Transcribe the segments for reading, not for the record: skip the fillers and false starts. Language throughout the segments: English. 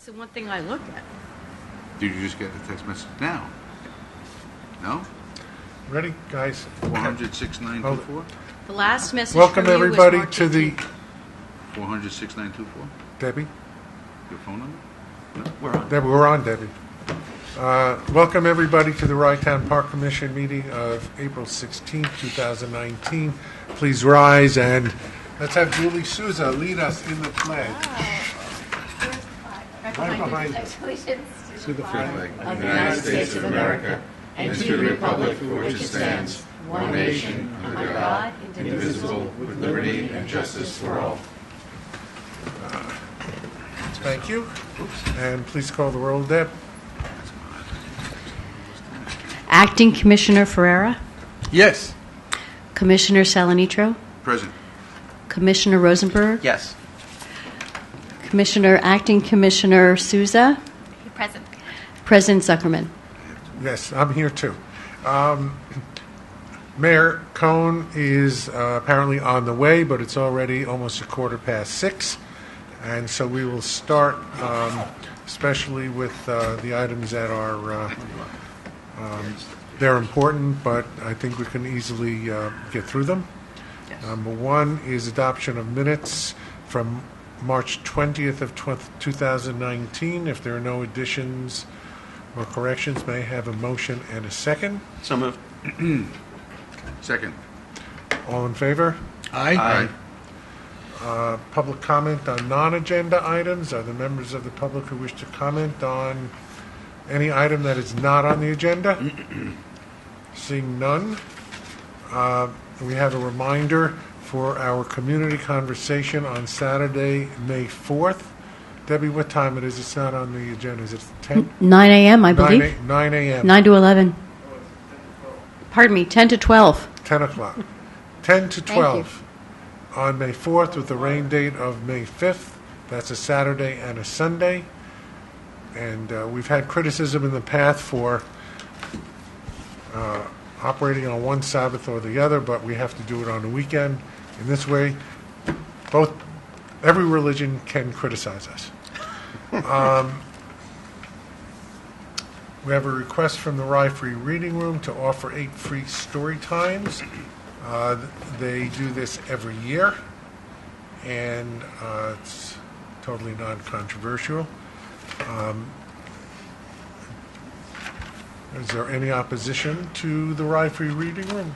It's the one thing I look at. Did you just get the text message now? No? Ready, guys? 400-6924? The last message Welcome from you was everybody March to the 18th. 400-6924? Debbie. Your phone number? No? We're on. Debbie, we're on, Debbie. Welcome everybody to the Rye-Town Park Commission meeting of April 16th, 2019. Please rise and let's have Julie Souza lead us in the flag. Right behind us. To the flag of the United States of America and to the republic for which it stands, one nation, under God, indivisible, with liberty and justice for all. Thank you. And please call the roll, Deb. Acting Commissioner Ferreira, Yes. Commissioner Salanitro, Present. Commissioner Rosenberg, Yes. Acting Commissioner Souza, Present. President Zuckerman. Yes, I'm here too. Mayor Cohn is apparently on the way, but it's already almost 6:15. And so we will start, especially with the items that are they're important, but I think we can easily get through them. Number one is adoption of minutes from March 20th of 2019. If there are no additions or corrections, may I have a motion and a second? So moved. Second. All in favor? Aye. Public comment on non-agenda items. Are there members of the public who wish to comment on any item that is not on the agenda? Seeing none, we have a reminder for our community conversation on Saturday, May 4th. Debbie, what time it is? It's not on the agenda. Is it 10? 9 a.m., I believe. 9 a.m. 9 to 11. Pardon me, 10 to 12. 10 o'clock. 10 to Thank you. 12 on May 4th with the rain date of May 5th. That's a Saturday and a Sunday. And we've had criticism in the past for operating on one Sabbath or the other, but we have to do it on the weekend. In this way, every religion can criticize us. We have a request from the Rye Free Reading Room to offer 8 free story times. They do this every year, and it's totally non-controversial. Is there any opposition to the Rye Free Reading Room?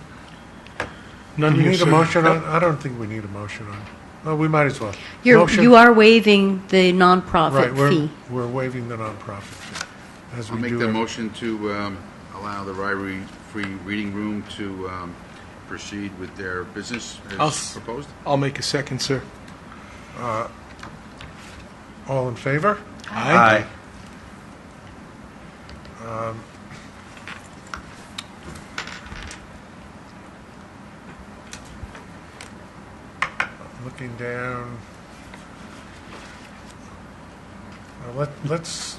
None Do we here, need a sir. motion on? I don't think we need a motion on. Well, we might as well. You are waiving the nonprofit Right, fee. we're waiving the nonprofit fee. As I'll we make do the every- motion to allow the Rye Free Reading Room to proceed with their business as proposed. I'll make a second, sir. All in favor? Aye. Looking down. Let's.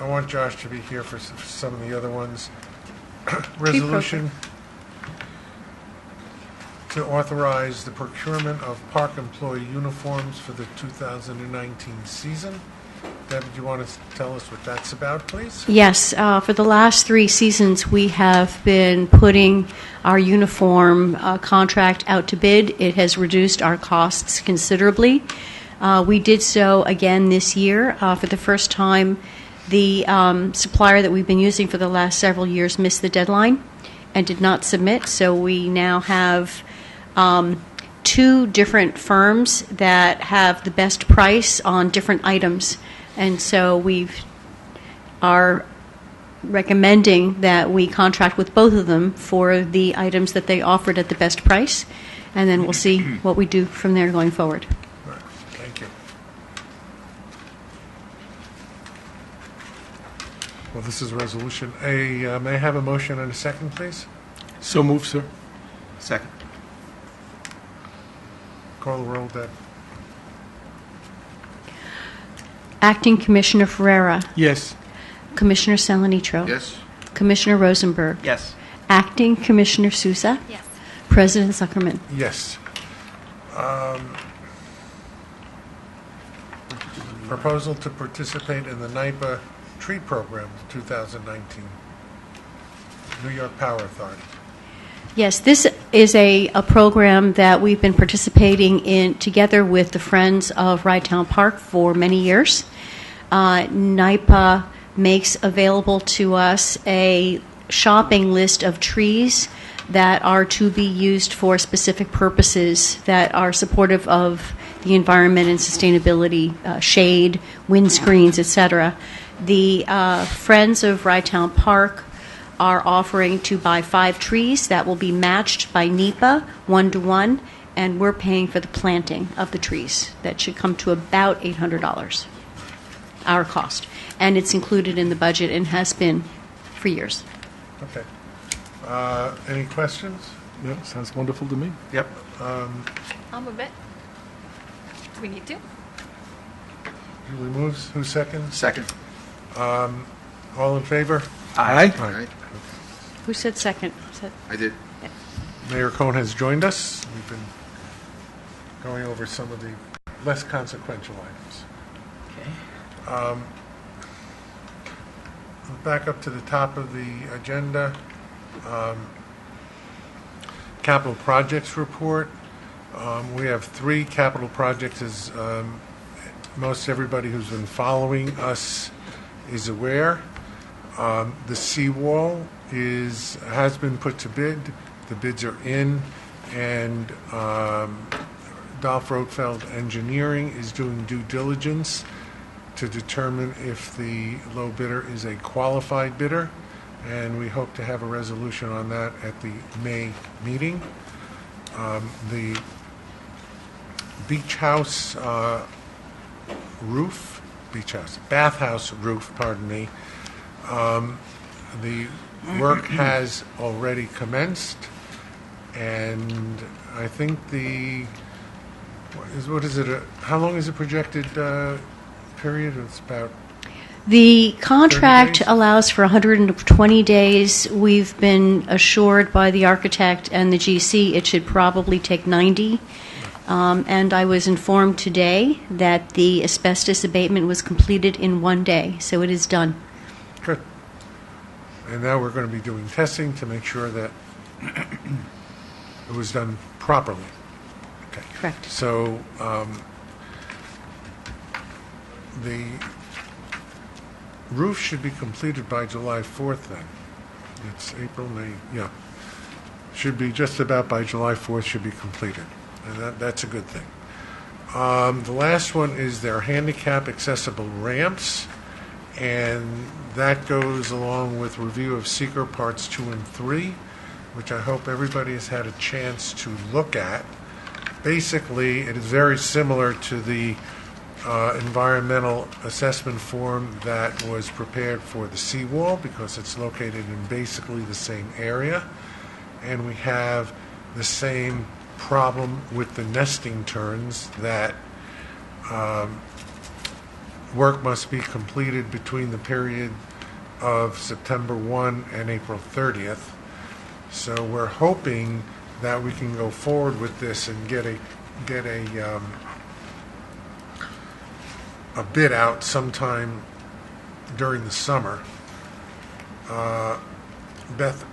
I want Josh to be here for some of the other ones. Resolution to authorize the procurement of park employee uniforms for the 2019 season. Deb, do you want to tell us what that's about, please? Yes, for the last 3 seasons, we have been putting our uniform contract out to bid. It has reduced our costs considerably. We did so again this year. For the first time, the supplier that we've been using for the last several years missed the deadline and did not submit, so we now have 2 different firms that have the best price on different items. And so we are recommending that we contract with both of them for the items that they offered at the best price, and then we'll see what we do from there going forward. All right, thank you. Well, this is Resolution A. May I have a motion and a second, please? So moved, sir. Second. Call the roll, Deb. Acting Commissioner Ferreira, Yes. Commissioner Salanitro, Yes? Commissioner Rosenberg, Yes. Acting Commissioner Souza, Yes. President Zuckerman. Yes. proposal to participate in the NIPA tree program 2019. New York Power Authority. Yes, this is a program that we've been participating in together with the Friends of Rydtown Park for many years. NIPA makes available to us a shopping list of trees that are to be used for specific purposes that are supportive of the environment and sustainability, shade, windscreens, etc. The Friends of Rydtown Park are offering to buy 5 trees that will be matched by NEPA 1-to-1, and we're paying for the planting of the trees. That should come to about $800, our cost. And it's included in the budget and has been for years. Okay. Any questions? Yeah, sounds wonderful to me. Yep. I'll move it. Do we need to? Julie moves. Who seconds? Second. All in favor? Aye. Aye. Who said second? I did. Mayor Cohn has joined us. We've been going over some of the less consequential items. Okay. Back up to the top of the agenda. Capital projects report. We have 3 capital projects, as most everybody who's been following us is aware. The seawall has been put to bid. The bids are in, and Dolph Rotfeld Engineering is doing due diligence to determine if the low bidder is a qualified bidder, and we hope to have a resolution on that at the May meeting. The bathhouse roof, pardon me, the work has already commenced, and I think how long is the projected period? It's about The contract 30 days? allows for 120 days. We've been assured by the architect and the GC it should probably take 90. And I was informed today that the asbestos abatement was completed in 1 day, so it is done. good. And now we're going to be doing testing to make sure that it was done properly. Okay. Correct. So the roof should be completed by July 4th then. It's April, May, yeah. Should be just about by July 4th should be completed. And that's a good thing. The last one is their handicap accessible ramps. And that goes along with review of seeker parts 2 and 3, which I hope everybody has had a chance to look at. Basically, it is very similar to the environmental assessment form that was prepared for the seawall, because it's located in basically the same area. And we have the same problem with the nesting terns, that work must be completed between the period of September 1 and April 30th. So we're hoping that we can go forward with this and get a bid out sometime during the summer. Beth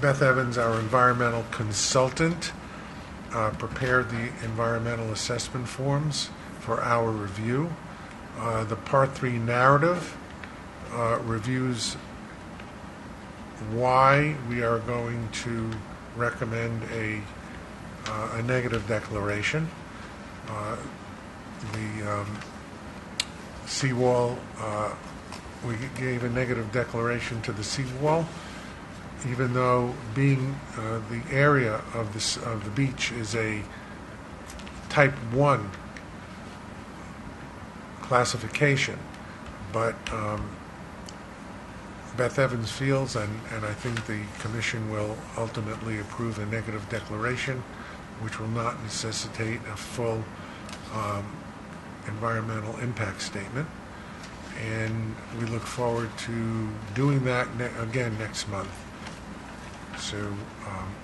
Evans, our environmental consultant, prepared the environmental assessment forms for our review. The Part 3 narrative reviews why we are going to recommend a negative declaration. The seawall, we gave a negative declaration to the seawall, even though being the area of the beach is a Type 1 classification, but Beth Evans feels, and I think the Commission will ultimately approve a negative declaration, which will not necessitate a full environmental impact statement. And we look forward to doing that again next month. So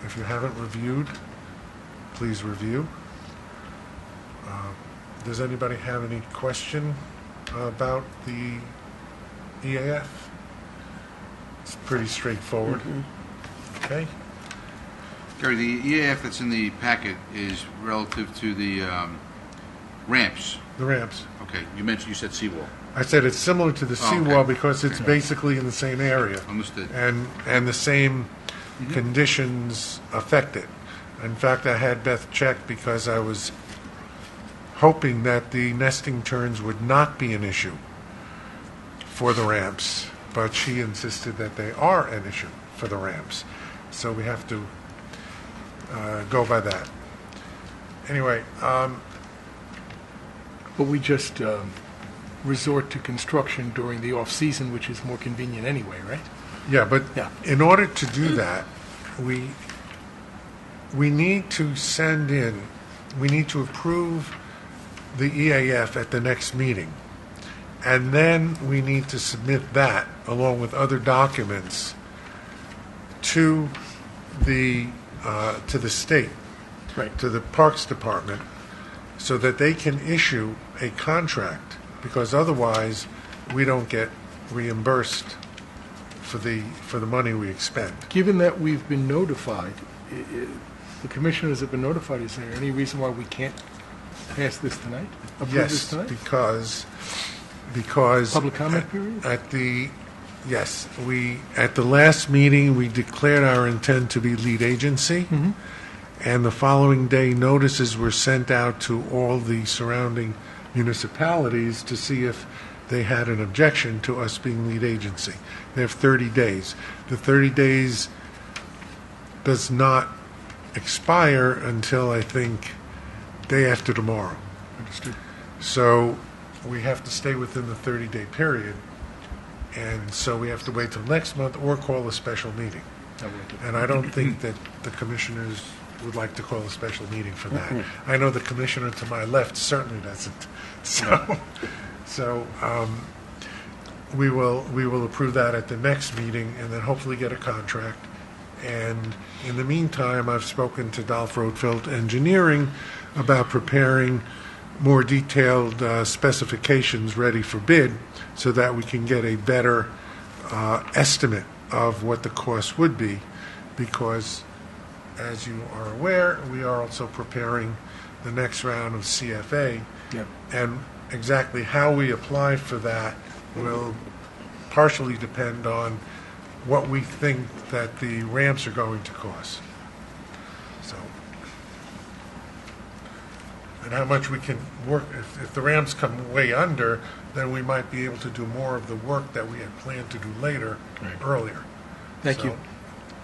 if you haven't reviewed, please review. Does anybody have any question about the EAF? It's pretty straightforward. Okay. Gary, the EAF that's in the packet is relative to the ramps. The ramps. Okay, you said seawall. I said it's similar to the Oh, okay. seawall because it's basically in the same area. Understood. And the same conditions affect it. In fact, I had Beth check because I was hoping that the nesting turns would not be an issue for the ramps, but she insisted that they are an issue for the ramps. So we have to go by that. Anyway, But we just resort to construction during the off-season, which is more convenient anyway, right? yeah, but Yeah. in order to do that, we need to we need to approve the EAF at the next meeting. And then we need to submit that, along with other documents, to the state, Right. to the Parks Department, so that they can issue a contract, because otherwise we don't get reimbursed for the money we expend. Given that we've been notified, the commissioners have been notified, is there any reason why we can't pass this tonight? Approve this Yes, tonight? because Public comment period? at the last meeting we declared our intent to be lead agency, and the following day notices were sent out to all the surrounding municipalities to see if they had an objection to us being lead agency. They have 30 days. The 30 days does not expire until, I think, day after tomorrow. Understood. So we have to stay within the 30-day period, and so we have to wait till next month or call a special meeting. I will do. And I don't think that the commissioners would like to call a special meeting for that. I know the commissioner to my left certainly doesn't. So we will approve that at the next meeting, and then hopefully get a contract. And in the meantime, I've spoken to Dolph Rothfeld Engineering about preparing more detailed specifications ready for bid, so that we can get a better estimate of what the cost would be, because, as you are aware, we are also preparing the next round of CFA, Yep. and exactly how we apply for that will partially depend on what we think that the ramps are going to cost. So, and how much we can work. If the ramps come way under, then we might be able to do more of the work that we had planned to do later, Right. earlier. Thank So, you.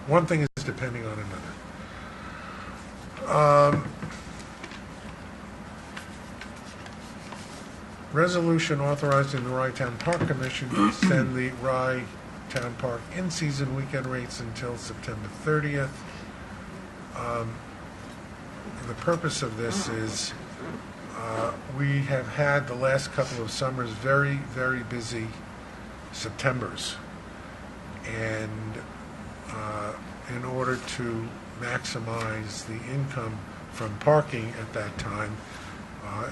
one thing is depending on another. Resolution authorizing the Rye Town Park Commission to extend the Rye Town Park in-season weekend rates until September 30th. The purpose of this is we have had the last couple of summers very, very busy Septembers. And in order to maximize the income from parking at that time,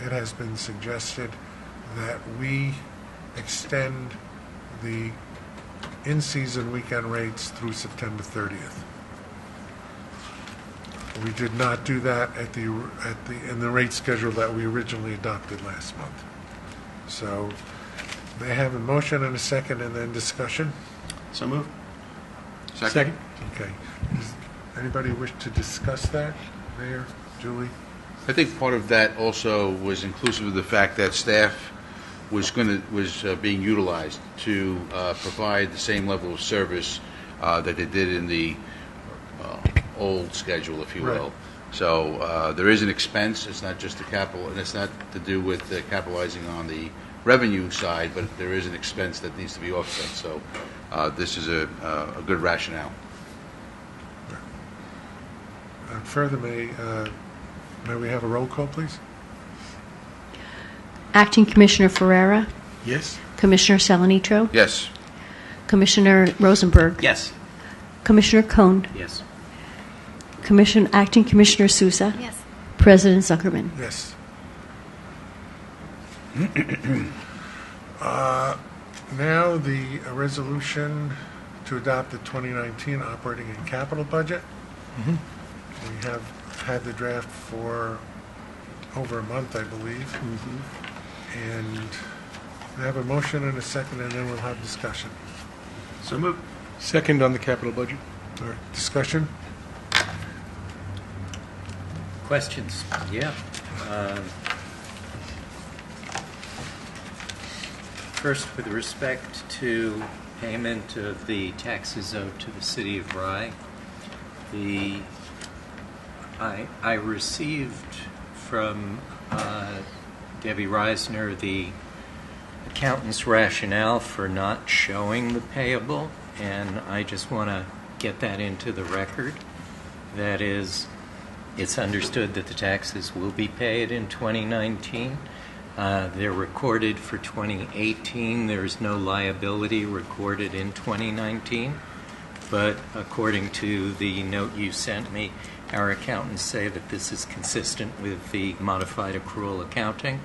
it has been suggested that we extend the in-season weekend rates through September 30th. We did not do that in the rate schedule that we originally adopted last month. So, may I have a motion and a second, and then discussion? So moved. Second? Okay. Does anybody wish to discuss that? Mayor, Julie? I think part of that also was inclusive of the fact that staff was being utilized to provide the same level of service that they did in the old schedule, if you will. Right. So there is an expense. It's not just the capital, and it's not to do with capitalizing on the revenue side, but there is an expense that needs to be offset. So this is a good rationale. Further, may we have a roll call, please? Acting Commissioner Ferrera, Yes? Commissioner Salanitro, Yes. Commissioner Rosenberg, Yes. Commissioner Cohn, Yes. Acting Commissioner Sousa, Yes. President Zuckerman. Yes. Now, the resolution to adopt the 2019 operating and capital budget. We have had the draft for over a month, I believe. And we have a motion and a second, and then we'll have discussion. So moved. Second on the capital budget. All right, discussion? Questions? Yeah. First, with respect to payment of the taxes owed to the city of Rye, I received from Debbie Reisner the accountant's rationale for not showing the payable, and I just want to get that into the record. That is, it's understood that the taxes will be paid in 2019. They're recorded for 2018. There's no liability recorded in 2019. But according to the note you sent me, our accountants say that this is consistent with the modified accrual accounting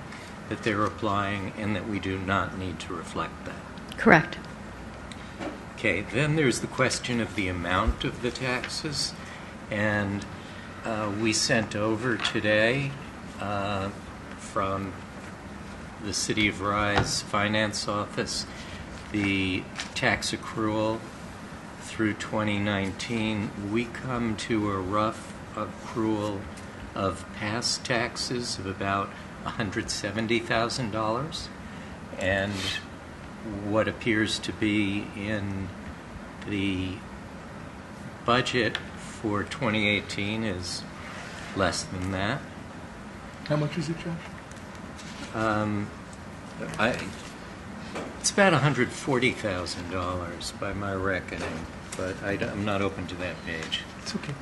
that they're applying and that we do not need to reflect that. Correct. Okay, then there's the question of the amount of the taxes. And we sent over today from the City of Rye's finance office the tax accrual through 2019. We come to a rough accrual of past taxes of about $170,000, and what appears to be in the budget for 2018 is less than that. How much is it, Josh? It's about $140,000 by my reckoning, but I'm not open to that page. It's okay.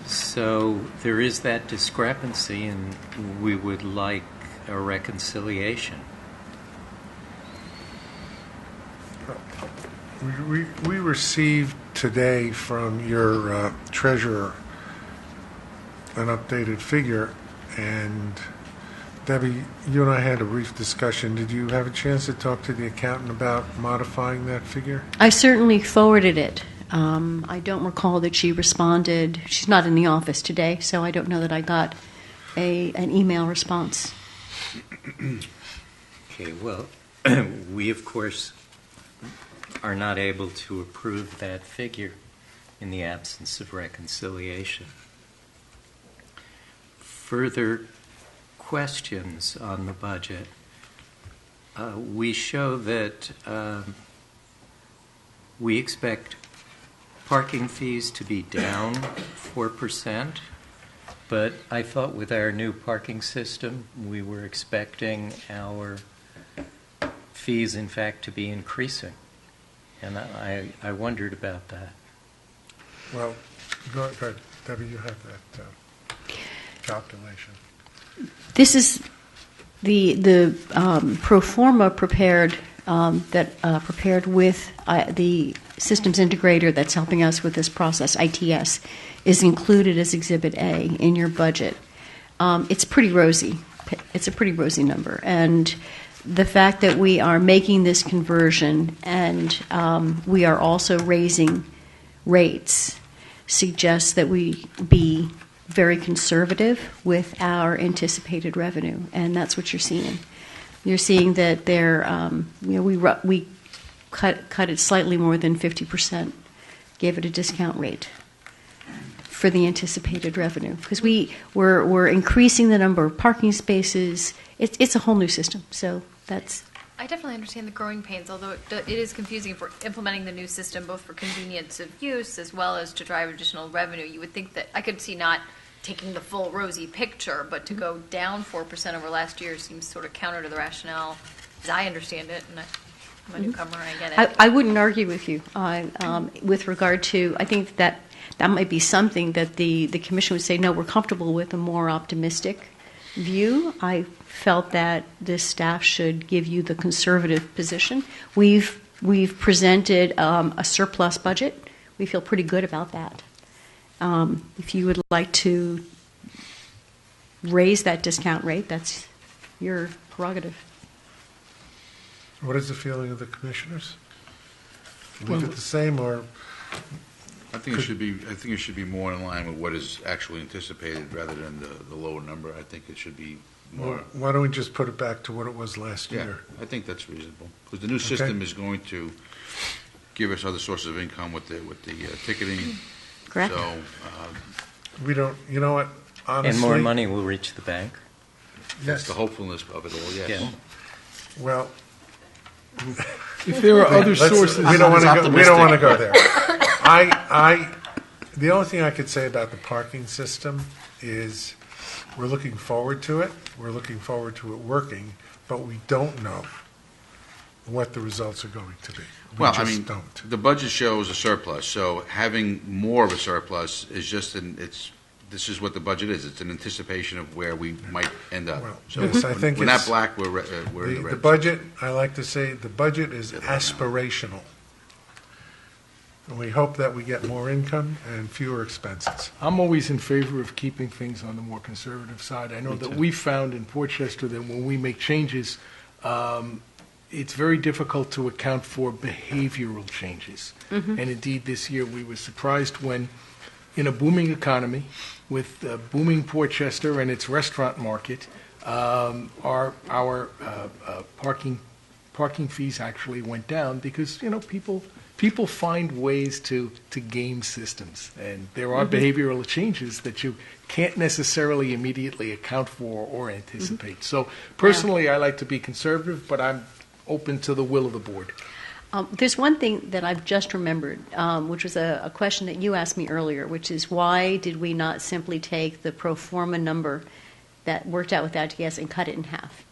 So there is that discrepancy, and we would like a reconciliation. We received today from your treasurer an updated figure, and Debbie, you and I had a brief discussion. Did you have a chance to talk to the accountant about modifying that figure? I certainly forwarded it. I don't recall that she responded. She's not in the office today, so I don't know that I got an email response. Okay, well, we, of course, are not able to approve that figure in the absence of reconciliation. Further questions on the budget. We show that we expect parking fees to be down 4%, but I thought with our new parking system, we were expecting our fees, in fact, to be increasing. And I wondered about that. Well, go ahead. Debbie, you have that calculation. This is the pro forma prepared prepared with the systems integrator that's helping us with this process, ITS, is included as Exhibit A in your budget. It's pretty rosy. It's a pretty rosy number, and the fact that we are making this conversion and we are also raising rates suggests that we be very conservative with our anticipated revenue, and that's what you're seeing. You're seeing that we cut it slightly more than 50%, gave it a discount rate for the anticipated revenue because we're increasing the number of parking spaces. It's a whole new system, so that's. I definitely understand the growing pains, although it is confusing for implementing the new system, both for convenience of use as well as to drive additional revenue. You would think that I could see not taking the full rosy picture, but to go down 4% over last year seems sort of counter to the rationale, as I understand it, and I'm a newcomer and I get it. I wouldn't argue with you with regard to, I think that might be something that the commission would say, no, we're comfortable with a more optimistic view. I felt that this staff should give you the conservative position. We've presented a surplus budget. We feel pretty good about that. If you would like to raise that discount rate, that's your prerogative. What is the feeling of the commissioners? Leave it the same, or I think it should be more in line with what is actually anticipated rather than the lower number. I think it should be more. why don't we just put it back to what it was last Yeah, year? I think that's reasonable, because the new system is going to give us other sources of income with the ticketing. Correct. So, We don't, you know what, honestly. And more money will reach the bank. that's Yes, the hopefulness of it all, yes. Yeah. well. If there are other let's- sources, We don't want to go, we don't want to go optimistic. there. The only thing I could say about the parking system is we're looking forward to it. We're looking forward to it working, but we don't know what the results are going to be. We Well, I just mean, don't. the budget shows a surplus, so having more of a surplus is just this is what the budget is. It's an anticipation of where we might end up. Well, So yes, I think we're not it's- black, we're in the The red. budget, I like to say, the budget is aspirational. And we hope that we get more income and fewer expenses. I'm always in favor of keeping things on the more conservative side. I know that we found in Portchester that when we make changes, it's very difficult to account for behavioral changes. And indeed, this year, we were surprised when, in a booming economy, with booming Portchester and its restaurant market, our parking fees actually went down because, people find ways to game systems. And there are behavioral changes that you can't necessarily immediately account for or anticipate. So personally, I like to be conservative, but I'm open to the will of the board. There's one thing that I've just remembered, which was a question that you asked me earlier, which is why did we not simply take the pro forma number that worked out with ATS and cut it in half?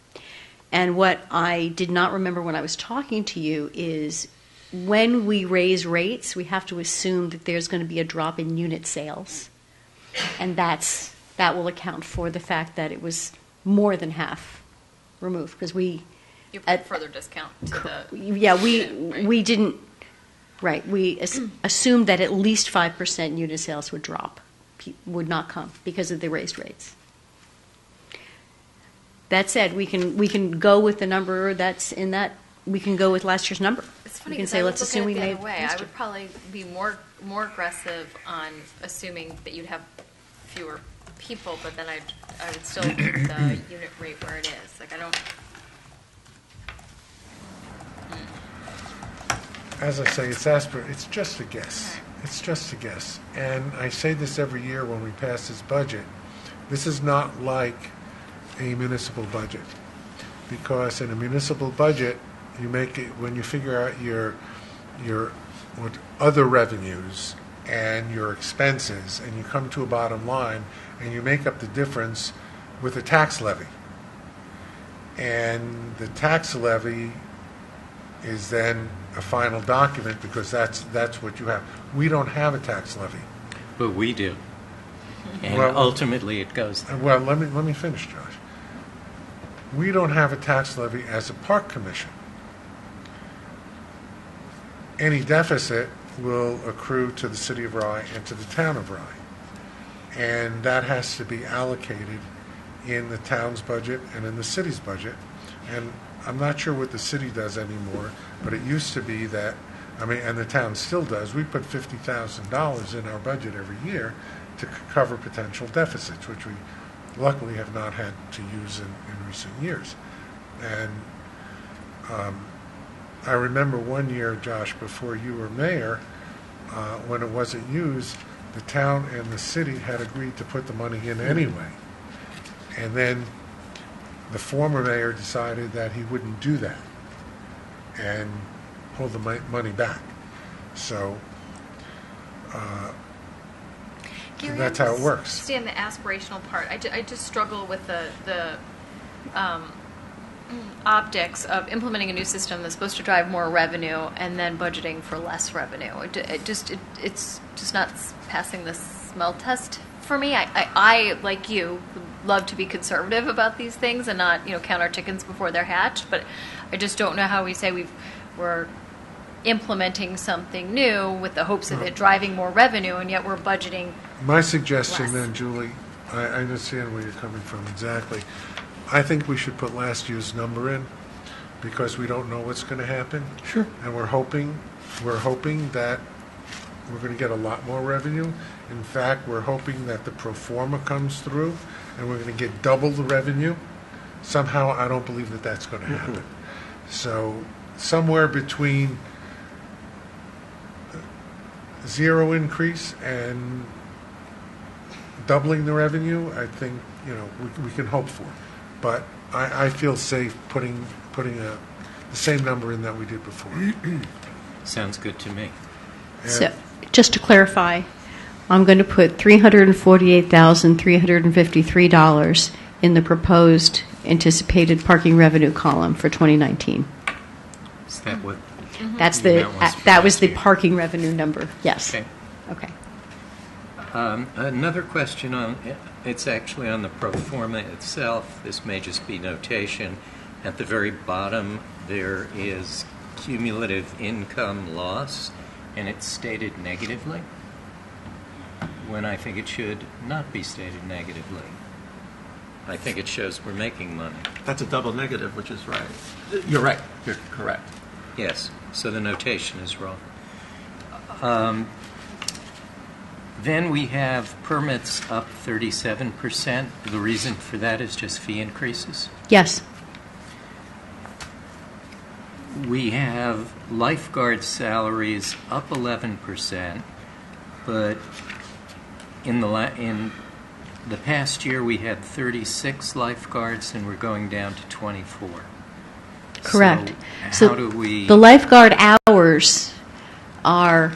And what I did not remember when I was talking to you is when we raise rates, we have to assume that there's going to be a drop in unit sales. And that will account for the fact that it was more than half removed, because we... You put further discount to the. Yeah, right? we didn't, right, we assumed that at least 5% unit sales would drop, would not come because of the raised rates. That said, we can go with the number that's in that, we can go with last year's number. It's We funny can because say, I would let's look assume at we it the made other way. I last would year. probably be more aggressive on assuming that you'd have fewer people, but then I would still keep the unit rate where it is. Like I don't. As I say, it's just a guess. It's just a guess. And I say this every year when we pass this budget. This is not like a municipal budget. Because in a municipal budget, you make it, when you figure out your what other revenues and your expenses, and you come to a bottom line, and you make up the difference with a tax levy. And the tax levy is then a final document because that's what you have. We don't have a tax levy. But we do. And Well- ultimately, it goes there. Well, let me finish, Josh. We don't have a tax levy as a park commission. Any deficit will accrue to the city of Rye and to the town of Rye. And that has to be allocated in the town's budget and in the city's budget. And I'm not sure what the city does anymore, but it used to be that, and the town still does, we put $50,000 in our budget every year to cover potential deficits, which we luckily have not had to use in recent years. And I remember one year, Josh, before you were mayor, when it wasn't used, the town and the city had agreed to put the money in anyway. And then the former mayor decided that he wouldn't do that and hold the money back. So Gary, that's I how it works. understand the aspirational part. I just struggle with the optics of implementing a new system that's supposed to drive more revenue and then budgeting for less revenue. It's just not passing the smell test for me. I like you, love to be conservative about these things and not count our chickens before they're hatched. But I just don't know how we say we're implementing something new with the hopes of it driving more revenue, and yet we're budgeting. My suggestion Less. then, Julie, I understand where you're coming from exactly. I think we should put last year's number in because we don't know what's going to happen. Sure. And we're hoping that we're going to get a lot more revenue. In fact, we're hoping that the pro forma comes through and we're going to get double the revenue. Somehow, I don't believe that that's going to happen. So somewhere between zero increase and doubling the revenue, I think, we can hope for. But I feel safe putting the same number in that we did before. Sounds good to me. So, just to clarify, I'm going to put $348,353 in the proposed anticipated parking revenue column for 2019. Is that what? That's That was the year. parking revenue number. Yes. Okay. Okay. Another question it's actually on the pro forma itself. This may just be notation. At the very bottom, there is cumulative income loss, and it's stated negatively, when I think it should not be stated negatively. I think it shows we're making money. That's a double negative, which is right. You're right. You're correct. Yes, so the notation is wrong. Then we have permits up 37%. The reason for that is just fee increases. Yes. We have lifeguard salaries up 11%, but in the past year we had 36 lifeguards and we're going down to 24. Correct. So how do we? The lifeguard hours are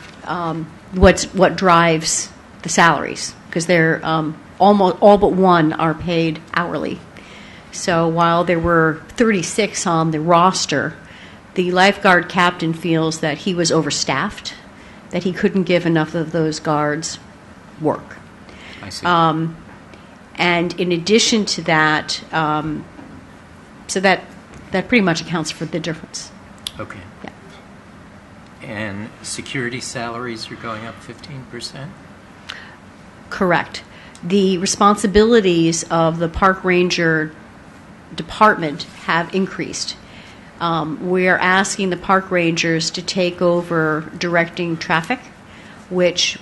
what drives the salaries, because they're almost all but one are paid hourly. So while there were 36 on the roster, the lifeguard captain feels that he was overstaffed, that he couldn't give enough of those guards work. I see. And in addition to that, so that pretty much accounts for the difference. Okay. Yeah. And security salaries are going up 15%? Correct. The responsibilities of the park ranger department have increased. We are asking the park rangers to take over directing traffic, which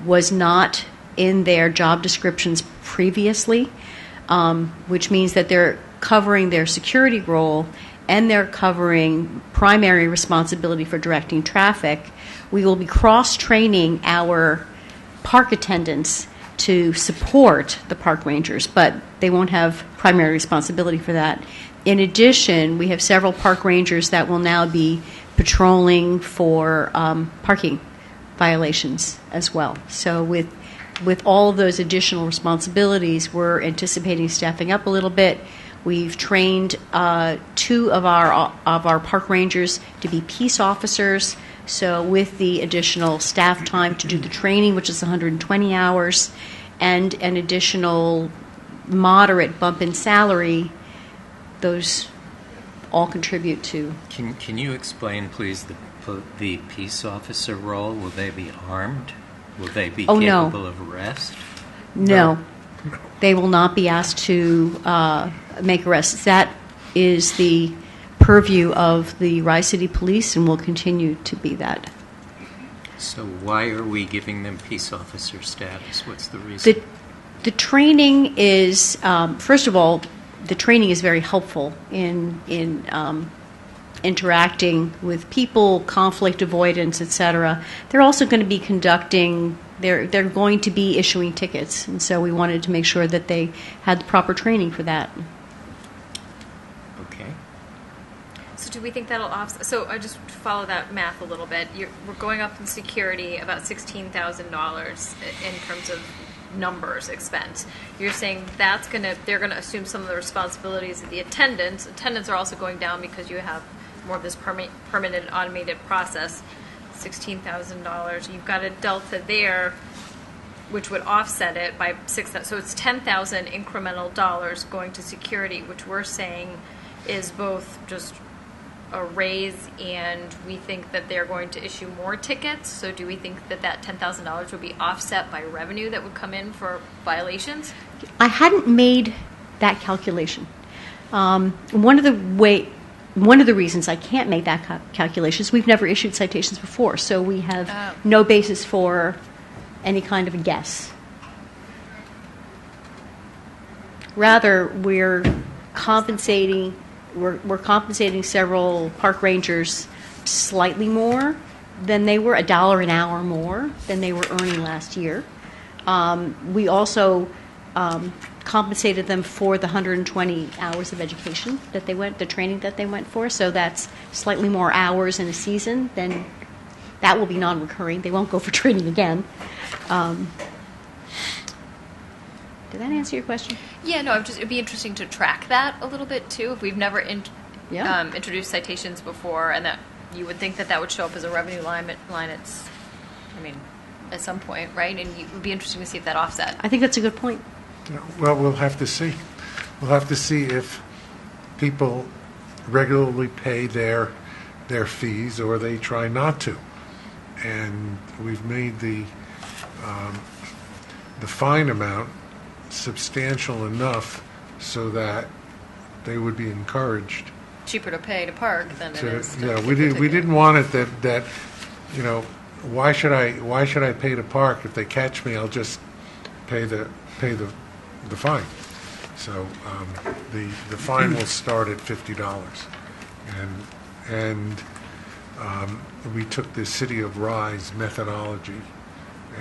was not in their job descriptions previously, which means that they're covering their security role and they're covering primary responsibility for directing traffic. We will be cross-training our park attendants to support the park rangers, but they won't have primary responsibility for that. In addition, we have several park rangers that will now be patrolling for parking violations as well. So with all of those additional responsibilities, we're anticipating staffing up a little bit. We've trained 2 of our park rangers to be peace officers. So with the additional staff time to do the training, which is 120 hours, and an additional moderate bump in salary, those all contribute to. Can you explain, please, the peace officer role? Will they be armed? Will they be capable of arrest? No. They will not be asked to make arrests. That is the purview of the Rye City Police and will continue to be that. So why are we giving them peace officer status? What's the reason? The training is, first of all, the training is very helpful in interacting with people, conflict avoidance, etc. They're also going to be conducting. They're going to be issuing tickets, and so we wanted to make sure that they had the proper training for that. Okay. So do we think that'll offset? So I just follow that math a little bit. We're going up in security about $16,000 in terms of numbers expense. You're saying they're gonna assume some of the responsibilities of the attendants. Attendants are also going down because you have more of this permanent automated process. $16,000. You've got a delta there, which would offset it by 6,000. So it's 10,000 incremental dollars going to security, which we're saying is both just a raise, and we think that they're going to issue more tickets. So do we think that $10,000 would be offset by revenue that would come in for violations? I hadn't made that calculation. One of the one of the reasons I can't make that calculation is we've never issued citations before, so we have Oh. no basis for any kind of a guess. Rather, we're compensating several park rangers slightly more than they were, $1 an hour more than they were earning last year. We also compensated them for the 120 hours of education that they went, the training that they went for. So that's slightly more hours in a season. Then that will be non-recurring. They won't go for training again. Did that answer your question? Yeah, no, it'd be interesting to track that a little bit too. If we've never introduced citations before, and that you would think that would show up as a revenue line. It's, I mean, at some point, right? And it would be interesting to see if that offset. I think that's a good point. Well, we'll have to see. We'll have to see if people regularly pay their fees or they try not to. And we've made the fine amount substantial enough so that they would be encouraged Cheaper to pay to park than it is. To yeah, keep we the didn't want it that you know, why should I pay to park? If they catch me, I'll just pay the fine. So the fine will start at $50, and we took the City of Rye's methodology,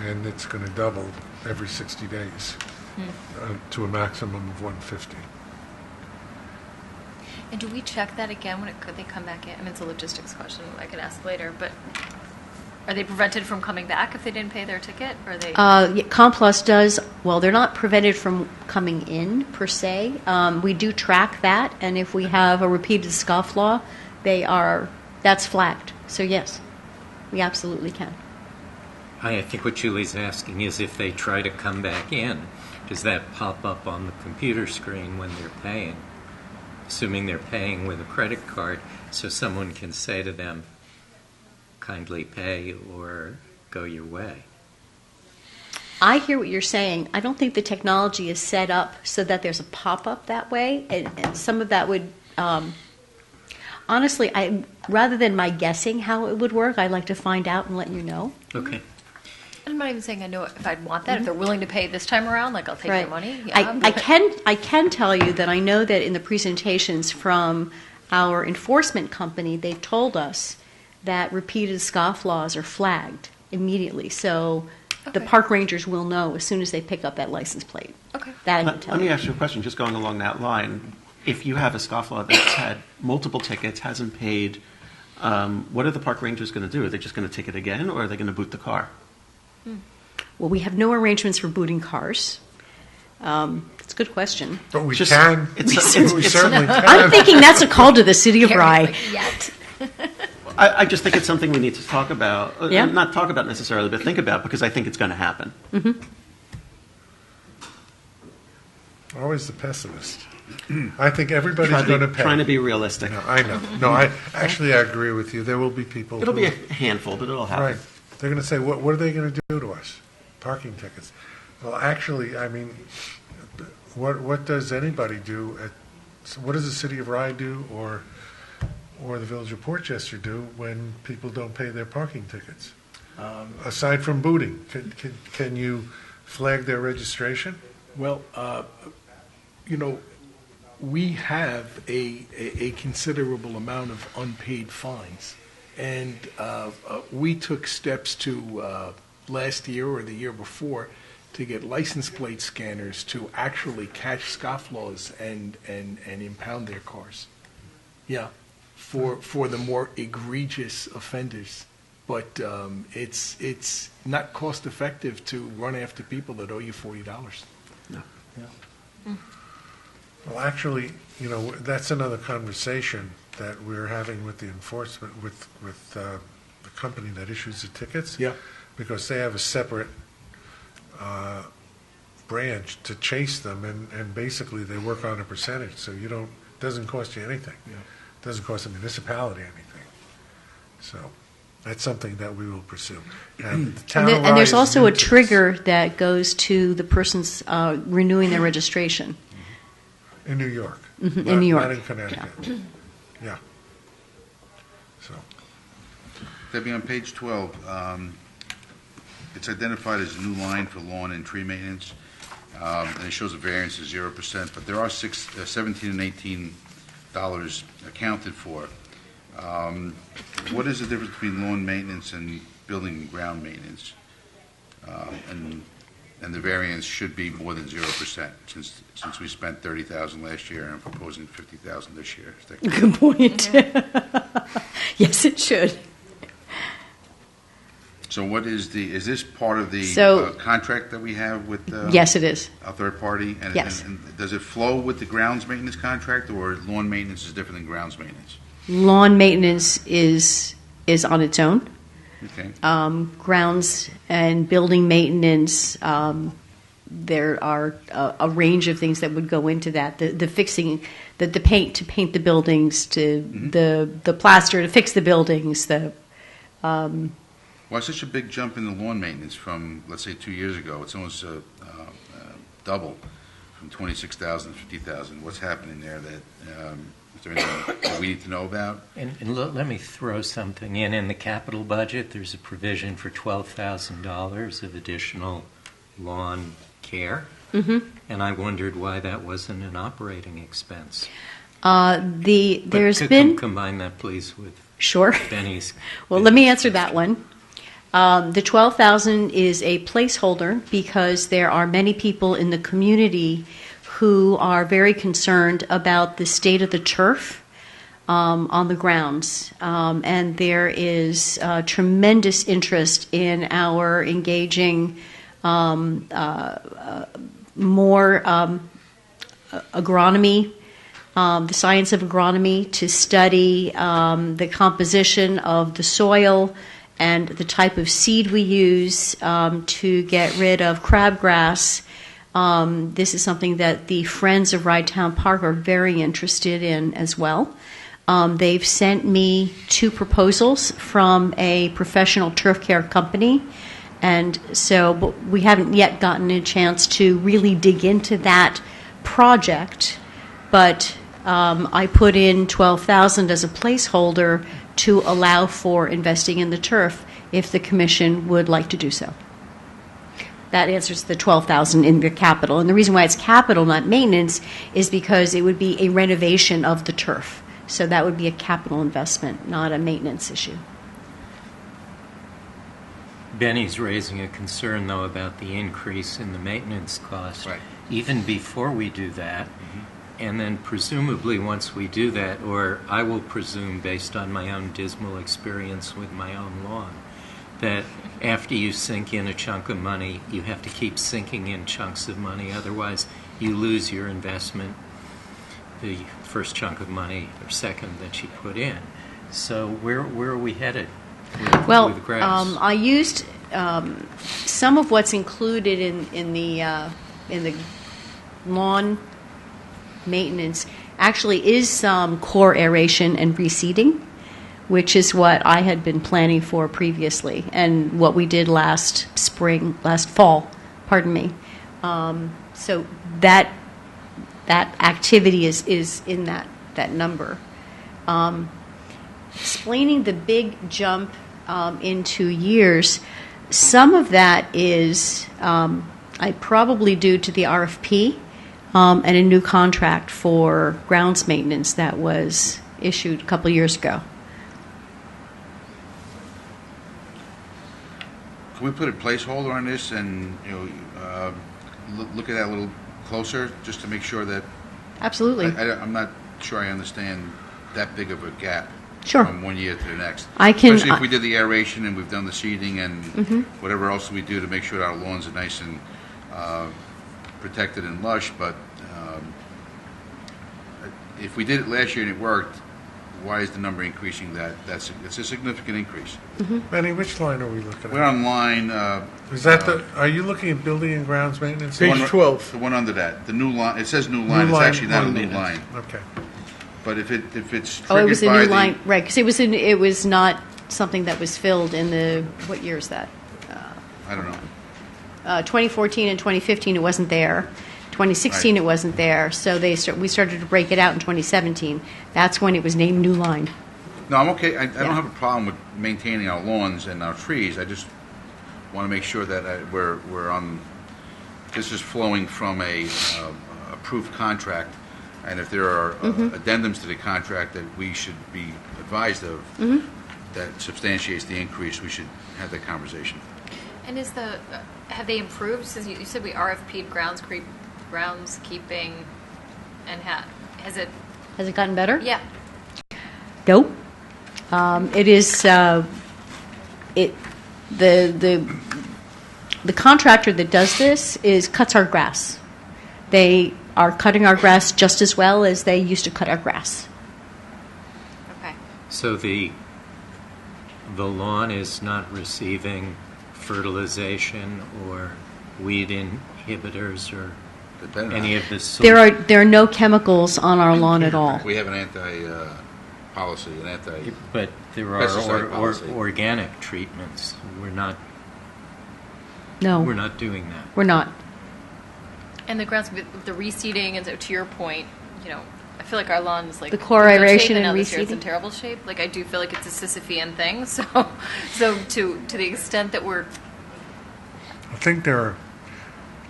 and it's going to double every 60 days to a maximum of $150. And do we check that again when could they come back in? I mean, it's a logistics question I could ask later, but are they prevented from coming back if they didn't pay their ticket? Or are they? Complus does. Well, they're not prevented from coming in per se. We do track that, and if we have a repeated scofflaw, that's flagged. So yes, we absolutely can. I think what Julie's asking is if they try to come back in, does that pop up on the computer screen when they're paying? Assuming they're paying with a credit card, so someone can say to them, kindly pay or go your way. I hear what you're saying. I don't think the technology is set up so that there's a pop-up that way, and some of that would, honestly, rather than my guessing how it would work, I'd like to find out and let you know. Okay. I'm not even saying I know if I'd want that. If they're willing to pay this time around, like I'll take their money. Yeah, I can tell you that I know that in the presentations from our enforcement company, they told us that repeated scofflaws are flagged immediately. So the park rangers will know as soon as they pick up that license plate. Okay. That I can tell Let me you. ask you a question, just going along that line. If you have a scofflaw that's had multiple tickets, hasn't paid, what are the park rangers going to do? Are they just going to ticket again, or are they going to boot the car? Well, we have no arrangements for booting cars. It's a good question. But we Just- can. it's We certainly can. I'm thinking that's a call to the city of Rye. Yet. I just think it's something we need to talk about. Yeah. Not talk about necessarily, but think about, because I think it's going to happen. Always the pessimist. I think everybody's going to pay. Trying to be realistic. No, I know. No, I agree with you. There will be people. It'll who, be a handful, but it'll happen. right. They're going to say, "What are they going to do to us? Parking tickets." Well, actually, I mean, what does anybody do? What does the City of Rye do, or the Village of Portchester do when people don't pay their parking tickets? Aside from booting, can you flag their registration? Well, we have a considerable amount of unpaid fines, and we took steps to last year or the year before to get license plate scanners to actually catch scofflaws and impound their cars. Yeah, for the more egregious offenders. But it's not cost effective to run after people that owe you $40. No. Yeah. Well, actually, that's another conversation that we're having with the enforcement, with the company that issues the tickets. Yeah. Because they have a separate branch to chase them, and basically they work on a percentage, so it doesn't cost you anything. Yeah. It doesn't cost the municipality anything. So that's something that we will pursue. And the town of And Rye there's is also new a to this. trigger that goes to the person's renewing their registration. In New York. In Not- New York. Not in Connecticut. Yeah. Debbie, on page 12, it's identified as a new line for lawn and tree maintenance, and it shows a variance of 0%, but there are 17 and $18 accounted for. What is the difference between lawn maintenance and building and ground maintenance? And the variance should be more than 0%, since we spent $30,000 last year and I'm proposing $50,000 this year. Is that correct? Good point. Yes, it should. So what is this part of the So- contract that we have with Yes, it is. a third party? And, Yes. and does it flow with the grounds maintenance contract, or lawn maintenance is different than grounds maintenance? Lawn maintenance is on its own. Okay. Grounds and building maintenance, there are a range of things that would go into that. The fixing, the paint to paint the buildings, to the plaster to fix the buildings. Why such a big jump in the lawn maintenance from, let's say, 2 years ago? It's almost double, from 26,000 to 50,000. What's happening there? Is there anything that we need to know about? And let me throw something in. In the capital budget, there's a provision for $12,000 of additional lawn care. Mm-hmm. And I wondered why that wasn't an operating expense. There's But been combine that, please, with sure. Benny's. Well, let me answer that one. The 12,000 is a placeholder because there are many people in the community who are very concerned about the state of the turf on the grounds. And there is tremendous interest in our engaging more agronomy, the science of agronomy, to study the composition of the soil and the type of seed we use to get rid of crabgrass. This is something that the Friends of Rydetown Park are very interested in as well. They've sent me 2 proposals from a professional turf care company, and so but we haven't yet gotten a chance to really dig into that project, but I put in 12,000 as a placeholder to allow for investing in the turf if the commission would like to do so. That answers the 12,000 in the capital. And the reason why it's capital, not maintenance, is because it would be a renovation of the turf. So that would be a capital investment, not a maintenance issue. Benny's raising a concern, though, about the increase in the maintenance cost. Right. Even before we do that, and then presumably once we do that, or I will presume based on my own dismal experience with my own lawn, that after you sink in a chunk of money, you have to keep sinking in chunks of money. Otherwise, you lose your investment, the first chunk of money or second that you put in. So where are we headed with grass? I used some of what's included in the lawn maintenance actually is some core aeration and reseeding, which is what I had been planning for previously and what we did last fall, so that activity is in that number. Explaining the big jump in 2 years, some of that is I probably due to the RFP and a new contract for grounds maintenance that was issued a couple years ago. Can we put a placeholder on this and look at that a little closer, just to make sure that Absolutely. I'm not sure I understand that big of a gap Sure. from 1 year to the next. I can- Especially if we did the aeration and we've done the seeding and Mm-hmm. whatever else we do to make sure our lawns are nice and protected and lush. But if we did it last year and it worked, why is the number increasing? It's a significant increase. Benny, which line are we looking We're at? on line. Is that are you looking at building and grounds maintenance? Page 12. The one under that, the new line. It says new New line. It's line, actually not a line new maintenance. line. Okay. But if it's triggered Oh, it was a by new the line, right? Because it was not something that was filled in the what year is that? I don't know. 2014 and 2015, it wasn't there. 2016, Right. it wasn't there. So we started to break it out in 2017. That's when it was named New Line. No, I'm okay. I don't have a problem with maintaining our lawns and our trees. I just want to make sure that we're on, this is flowing from a approved contract, and if there are addendums to the contract that we should be advised of that substantiates the increase, we should have that conversation. And have they improved since you said we RFP'd groundskeeping, and has it? Has it gotten better? Yeah. Nope. It is the contractor that does this cuts our grass. They are cutting our grass just as well as they used to cut our grass. Okay. So the lawn is not receiving fertilization or weed inhibitors or any of this sort? There are no chemicals on our lawn at all. We have an policy, But there pesticide are policy. organic treatments. No, We're not doing that. we're not. And the the reseeding, and so to your point, I feel like our lawn is like The core in good aeration shape, and now this year it's in reseeding? terrible shape. Like I do feel like it's a Sisyphean thing. So to the extent that we're I think there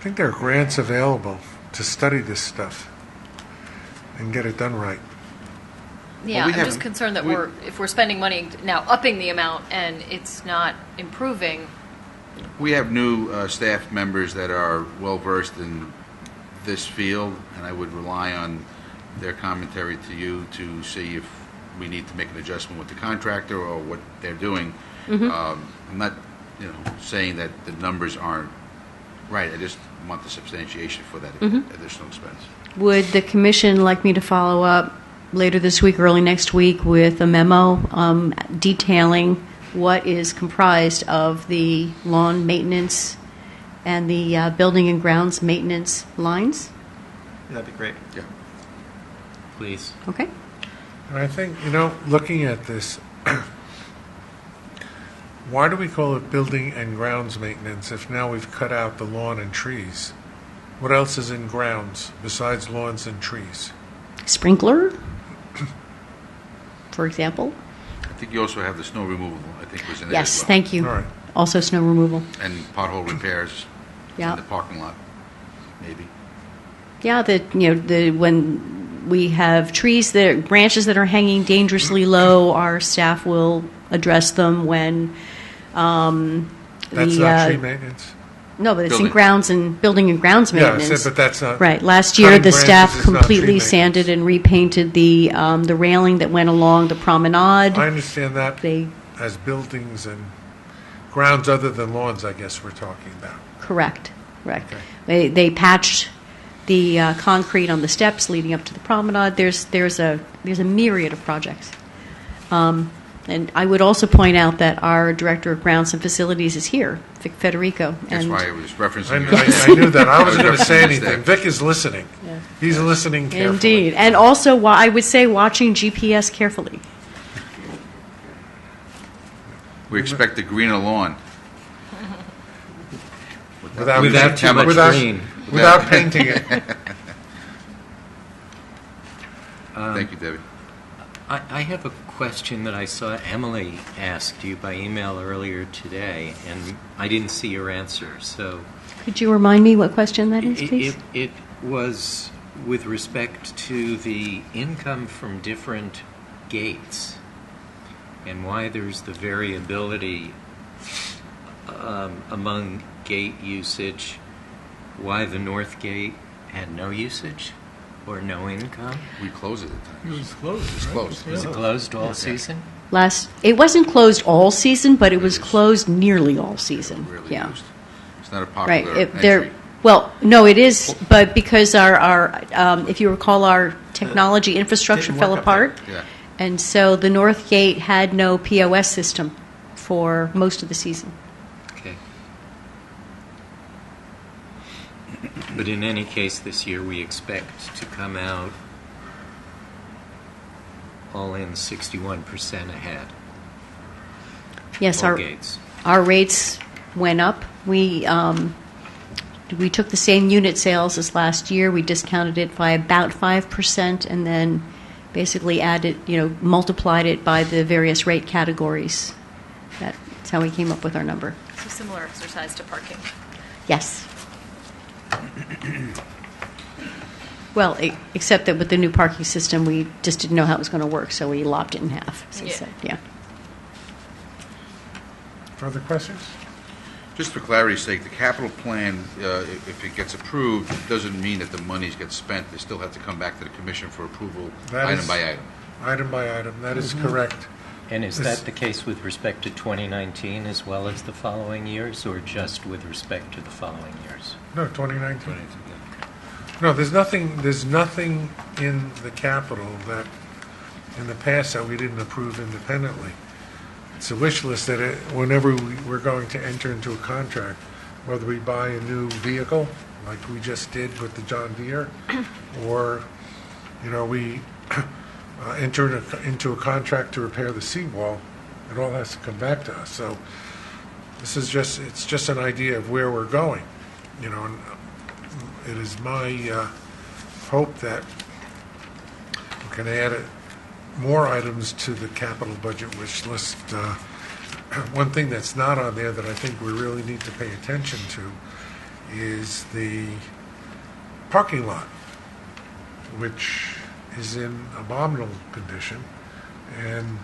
are grants available to study this stuff and get it done right. Yeah, we I'm just haven't- concerned that we- if we're spending money now, upping the amount, and it's not improving. We have new staff members that are well-versed in this field, and I would rely on their commentary to you to see if we need to make an adjustment with the contractor or what they're doing. I'm not, saying that the numbers aren't right. I just want the substantiation for that additional expense. Would the commission like me to follow up later this week, early next week, with a memo detailing what is comprised of the lawn maintenance and the building and grounds maintenance lines? That'd be great. Yeah. Please. Okay. And I think, looking at this, why do we call it building and grounds maintenance if now we've cut out the lawn and trees? What else is in grounds besides lawns and trees? Sprinkler, for example. I think you also have the snow removal, I think was in there Yes, as well. thank you. All right. Also snow removal. And pothole repairs Yeah. in the parking lot, maybe. Yeah, when we have branches that are hanging dangerously low, our staff will address them when That's not tree maintenance? No, but it's in Building. building and grounds Yeah, maintenance. but that's not. Right. Last year, Cutting the staff branches is not tree completely maintenance. sanded and repainted the railing that went along the promenade. I understand that They as buildings and grounds other than lawns, I guess we're talking about. correct. Okay. They patched the concrete on the steps leading up to the promenade. There's a myriad of projects. And I would also point out that our director of grounds and facilities is here, Vic Federico. That's and why I was referencing you. I knew that. I wasn't going to say referencing anything. staff. Vic is listening. He's listening carefully. Indeed. And also, I would say watching GPS carefully. We expect a greener lawn. Without too much green. Without painting it. Thank you, Debbie. I have a question that I saw Emily asked you by email earlier today, and I didn't see your answer. So Could you remind me what question that is, please? it was with respect to the income from different gates and why there's the variability among gate usage, why the North Gate had no usage or no income. We close it at times. It was closed. It's right? closed. Was it closed all season? It wasn't closed all season, but it was closed nearly all season. Rarely Yeah. used. It's not a Right. popular There. entry. Well, no, it is, but because our if you recall, our technology infrastructure Didn't fell work up apart, Yeah. and so the North Gate had no POS system for most of the season. Okay. But in any case, this year we expect to come out all in 61% ahead. Yes, All our gates. our rates went up. We took the same unit sales as last year. We discounted it by about 5%, and then basically added, multiplied it by the various rate categories. That's how we came up with our number. So similar exercise to parking. Yes. Well, except that with the new parking system, we just didn't know how it was going to work, so we lopped it in half. So Yeah. yeah. Further questions? Just for clarity's sake, the capital plan, if it gets approved, it doesn't mean that the monies get spent. They still have to come back to the commission for approval, That item is- by item. Item by item, that is correct. And is This- that the case with respect to 2019 as well as the following years, or just with respect to the following years? No, 2019. No, there's nothing in the capital that, in the past, that we didn't approve independently. It's a wish list that whenever we're going to enter into a contract, whether we buy a new vehicle, like we just did with the John Deere, or, we enter into a contract to repair the seawall, it all has to come back to us. So it's just an idea of where we're going, and it is my hope that we can add more items to the capital budget wish list. One thing that's not on there that I think we really need to pay attention to is the parking lot, which is in abominable condition and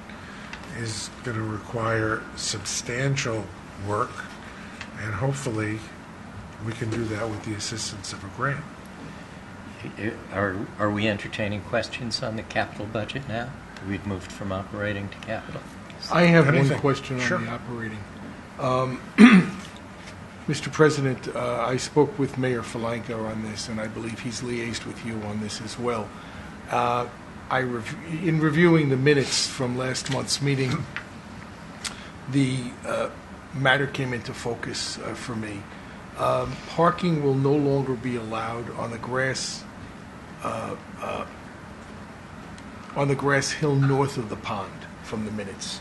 is going to require substantial work, and hopefully we can do that with the assistance of a grant. Are we entertaining questions on the capital budget now? We've moved from operating to capital. I have one Anything. question Sure. on the operating. Mr. President, I spoke with Mayor Falanco on this, and I believe he's liaised with you on this as well. In reviewing the minutes from last month's meeting, the matter came into focus for me. Parking will no longer be allowed on the grass hill north of the pond from the minutes.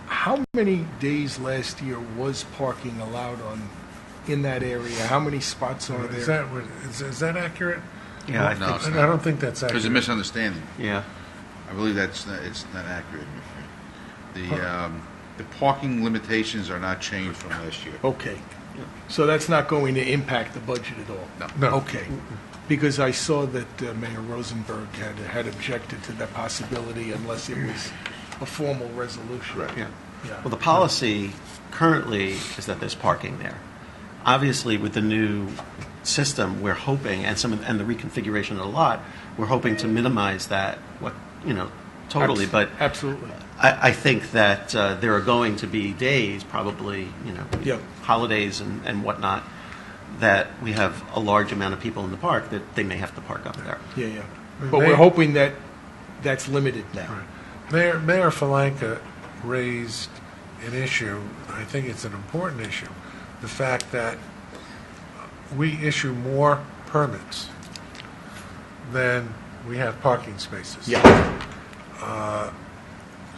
How many days last year was parking allowed in that area? How many spots are Is there? is that accurate? Yeah, I No, think it's so. I don't think that's There's a accurate. misunderstanding. Yeah. I believe it's not accurate. The parking limitations are not changed from last year. Okay. So that's not going to impact the budget at all? No. No. Okay. Because I saw that Mayor Rosenberg had objected to that possibility unless it was a formal resolution. Right. Yeah. Yeah. Well, the policy currently is that there's parking there. Obviously, with the new system, we're hoping, and the reconfiguration of the lot, we're hoping to minimize that. Totally. But Absolutely. I think that there are going to be days, probably, Yeah. holidays and whatnot, that we have a large amount of people in the park that they may have to park up there. Yeah, yeah. But we're hoping that that's limited now. Mayor Falanca raised an issue, I think it's an important issue, the fact that we issue more permits than we have parking spaces. Yeah.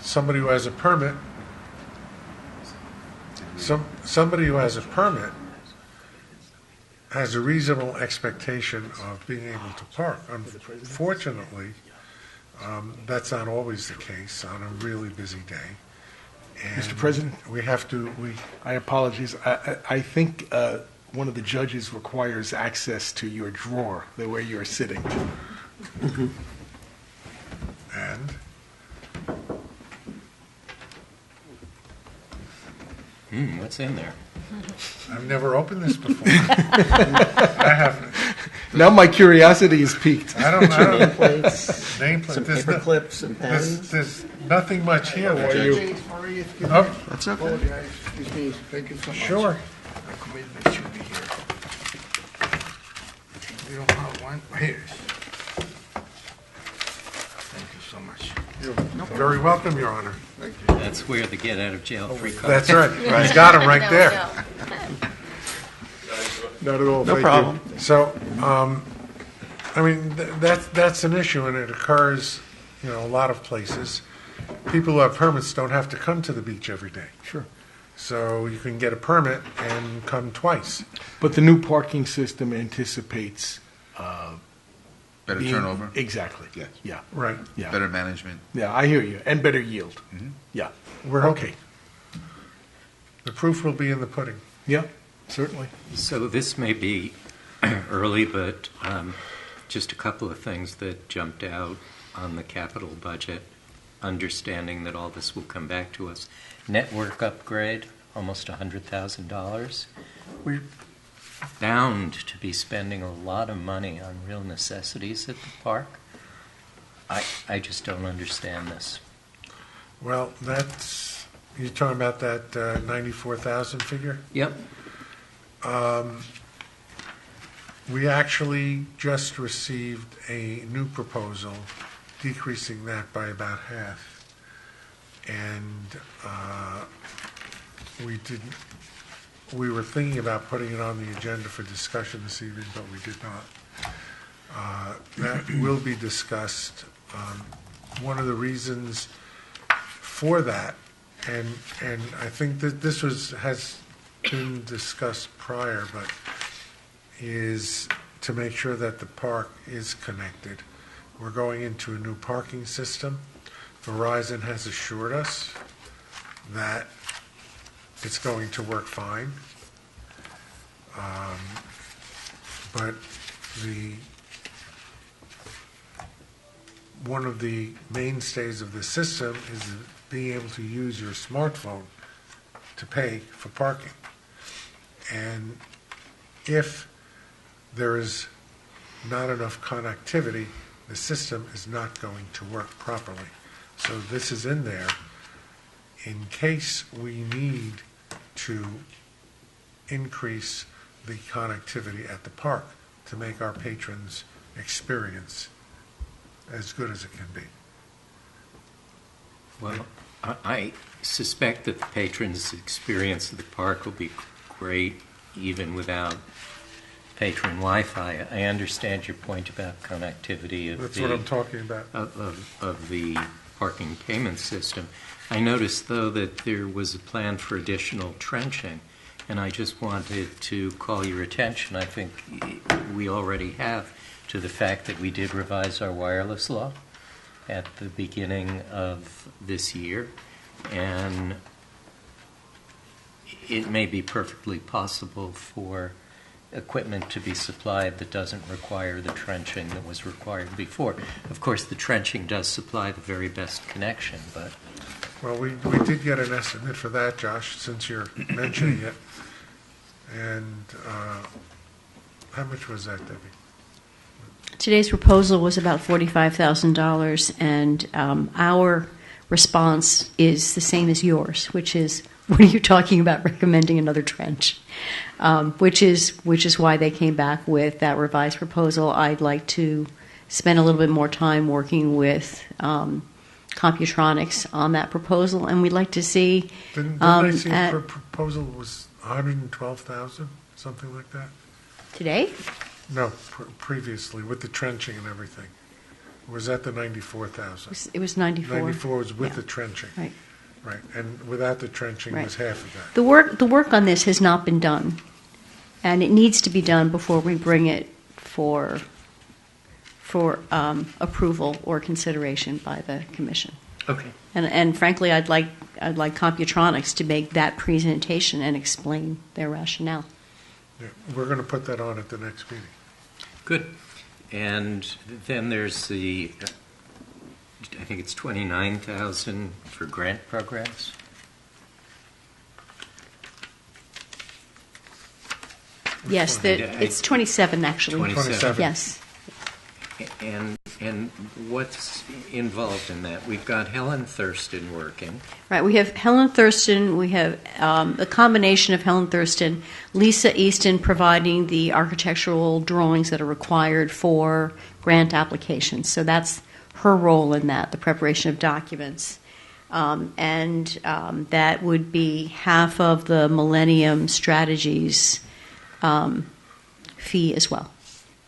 Somebody who has a permit, somebody who has a permit has a reasonable expectation of being able to park. Unfortunately, that's not always the case on a really busy day. And Mr. President? we have to, I apologize. I think one of the judges requires access to your drawer, the way you're sitting. and What's in there? I've never opened this before. I haven't. Now my curiosity is piqued. I don't. Nameplates, Nameplate. some There's paper no- clips and pens. There's nothing much here. How are you? Sorry, excuse Oh, me. That's okay. Apologize, excuse me, thank you so much. sure. I committed that should be here. We don't have one, here it is. Thank you so much. You're very welcome, Your Honor. Thank you. That's where the get-out-of-jail-free card. That's right. He's got him right No, there. no. Not at all. No thank you. problem. So, that's an issue, and it occurs, a lot of places. People who have permits don't have to come to the beach every day. Sure. So you can get a permit and come twice. But the new parking system anticipates Better being- turnover? Exactly. Yes. Yeah, Right. yeah. Better management? Yeah, I hear you. And better yield. Yeah. We're Okay. hoping. The proof will be in the pudding. Yeah, certainly. So this may be early, but just a couple of things that jumped out on the capital budget, understanding that all this will come back to us. Network upgrade, almost $100,000. We're bound to be spending a lot of money on real necessities at the park. I just don't understand this. Well, you're talking about that 94,000 figure? Yep. We actually just received a new proposal decreasing that by about half. And we were thinking about putting it on the agenda for discussion this evening, but we did not. That will be discussed. One of the reasons for that, and I think that this has been discussed prior, but is to make sure that the park is connected. We're going into a new parking system. Verizon has assured us that it's going to work fine. But one of the mainstays of the system is being able to use your smartphone to pay for parking. And if there is not enough connectivity, the system is not going to work properly. So this is in there in case we need to increase the connectivity at the park to make our patrons' experience as good as it can be. Well, I suspect that the patrons' experience of the park will be great even without patron Wi-Fi. I understand your point about connectivity of That's what I'm talking about. of the parking payment system. I noticed, though, that there was a plan for additional trenching, and I just wanted to call your attention, I think we already have, to the fact that we did revise our wireless law at the beginning of this year, and it may be perfectly possible for equipment to be supplied that doesn't require the trenching that was required before. Of course, the trenching does supply the very best connection, but... Well, we did get an estimate for that, Josh, since you're mentioning it. And how much was that, Debbie? Today's proposal was about $45,000, and our response is the same as yours, which is, what are you talking about recommending another trench? Which is why they came back with that revised proposal. I'd like to spend a little bit more time working with Computronics on that proposal, and we'd like to see... Didn't I see the proposal was 112,000, something like that? Today? No, previously, with the trenching and everything. Or was that the 94,000? It was 94. 94 was with Yeah. the trenching. Right. Right, and without the trenching Right. was half of that. The work on this has not been done, and it needs to be done before we bring it for approval or consideration by the commission. Okay. And frankly, I'd like Computronics to make that presentation and explain their rationale. Yeah, we're going to put that on at the next meeting. Good. And then there's the, I think it's 29,000 for grant programs. Yes, it's 27 actually. 27. Yes. And what's involved in that? We've got Helen Thurston working. Right, we have Helen Thurston, we have a combination of Helen Thurston, Lisa Easton providing the architectural drawings that are required for grant applications. So that's her role in that, the preparation of documents. And that would be half of the Millennium Strategies fee as well.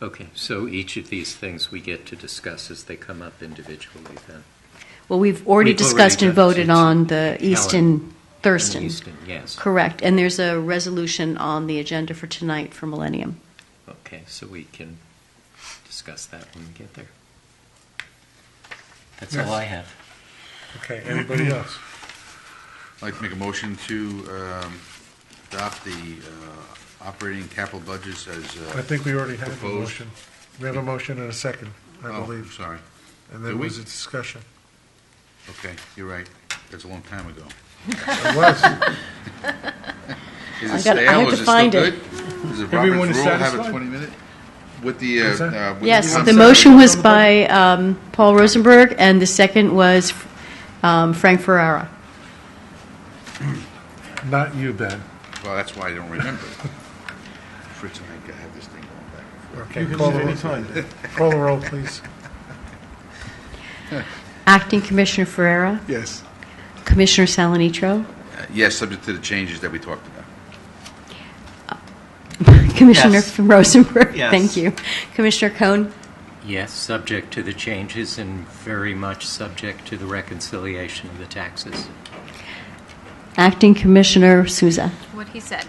Okay, so each of these things we get to discuss as they come up individually then. Well, we've already discussed and voted on the Easton Thurston. Easton, yes. Correct. And there's a resolution on the agenda for tonight for Millennium. Okay, so we can discuss that when we get there. That's all I have. Okay, anybody else? I'd like to make a motion to adopt the operating capital budgets as I think we already had the proposed. motion. We have a motion and a second, I Oh, believe. sorry. And Do then we? was a discussion. Okay, you're right. That's a long time ago. It was. Is I it gotta- I stale? have Is to it find still it. good? Does it Everyone Robert's is rule have a satisfied? 20-minute? With the, What's that? with Yes, the the motion was by Paul Rosenberg, and the second was Frank Ferrara. Not you, Ben. Well, that's why I don't remember. Fritz and I have this thing going back and forth. Okay, You can call leave the any roll. time. Call the roll, please. Acting Commissioner Ferrera, Yes. Commissioner Salanitro, Yes, subject to the changes that we talked about. Commissioner Yes. Rosenberg. Yes. Thank you. Commissioner Cohn, Yes, subject to the changes and very much subject to the reconciliation of the taxes. Acting Commissioner Souza, What he said.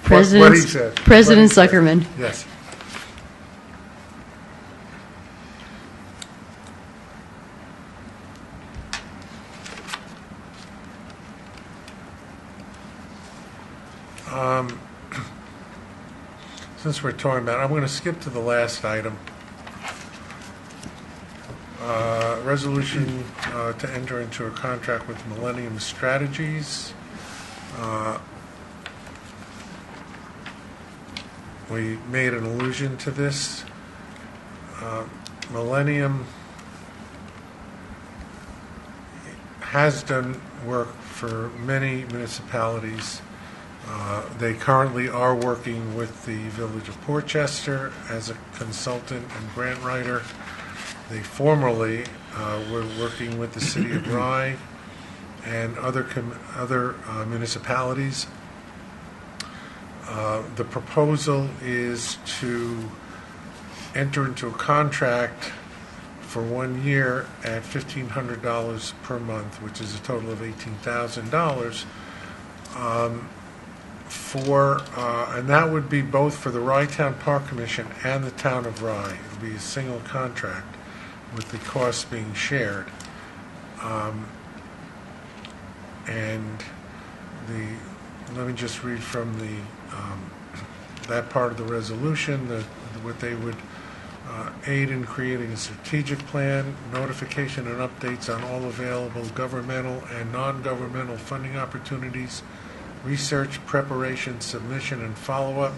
President, What he said. President What he said. Zuckerman. Yes. Since we're talking about it, I'm going to skip to the last item. Resolution to enter into a contract with Millennium Strategies. We made an allusion to this. Millennium has done work for many municipalities. They currently are working with the Village of Portchester as a consultant and grant writer. They formerly were working with the City of Rye and other municipalities. The proposal is to enter into a contract for 1 year at $1,500 per month, which is a total of $18,000. And that would be both for the Rye Town Park Commission and the Town of Rye. It would be a single contract with the costs being shared. And let me just read from that part of the resolution, what they would aid in creating a strategic plan, notification and updates on all available governmental and non-governmental funding opportunities, research, preparation, submission, and follow-up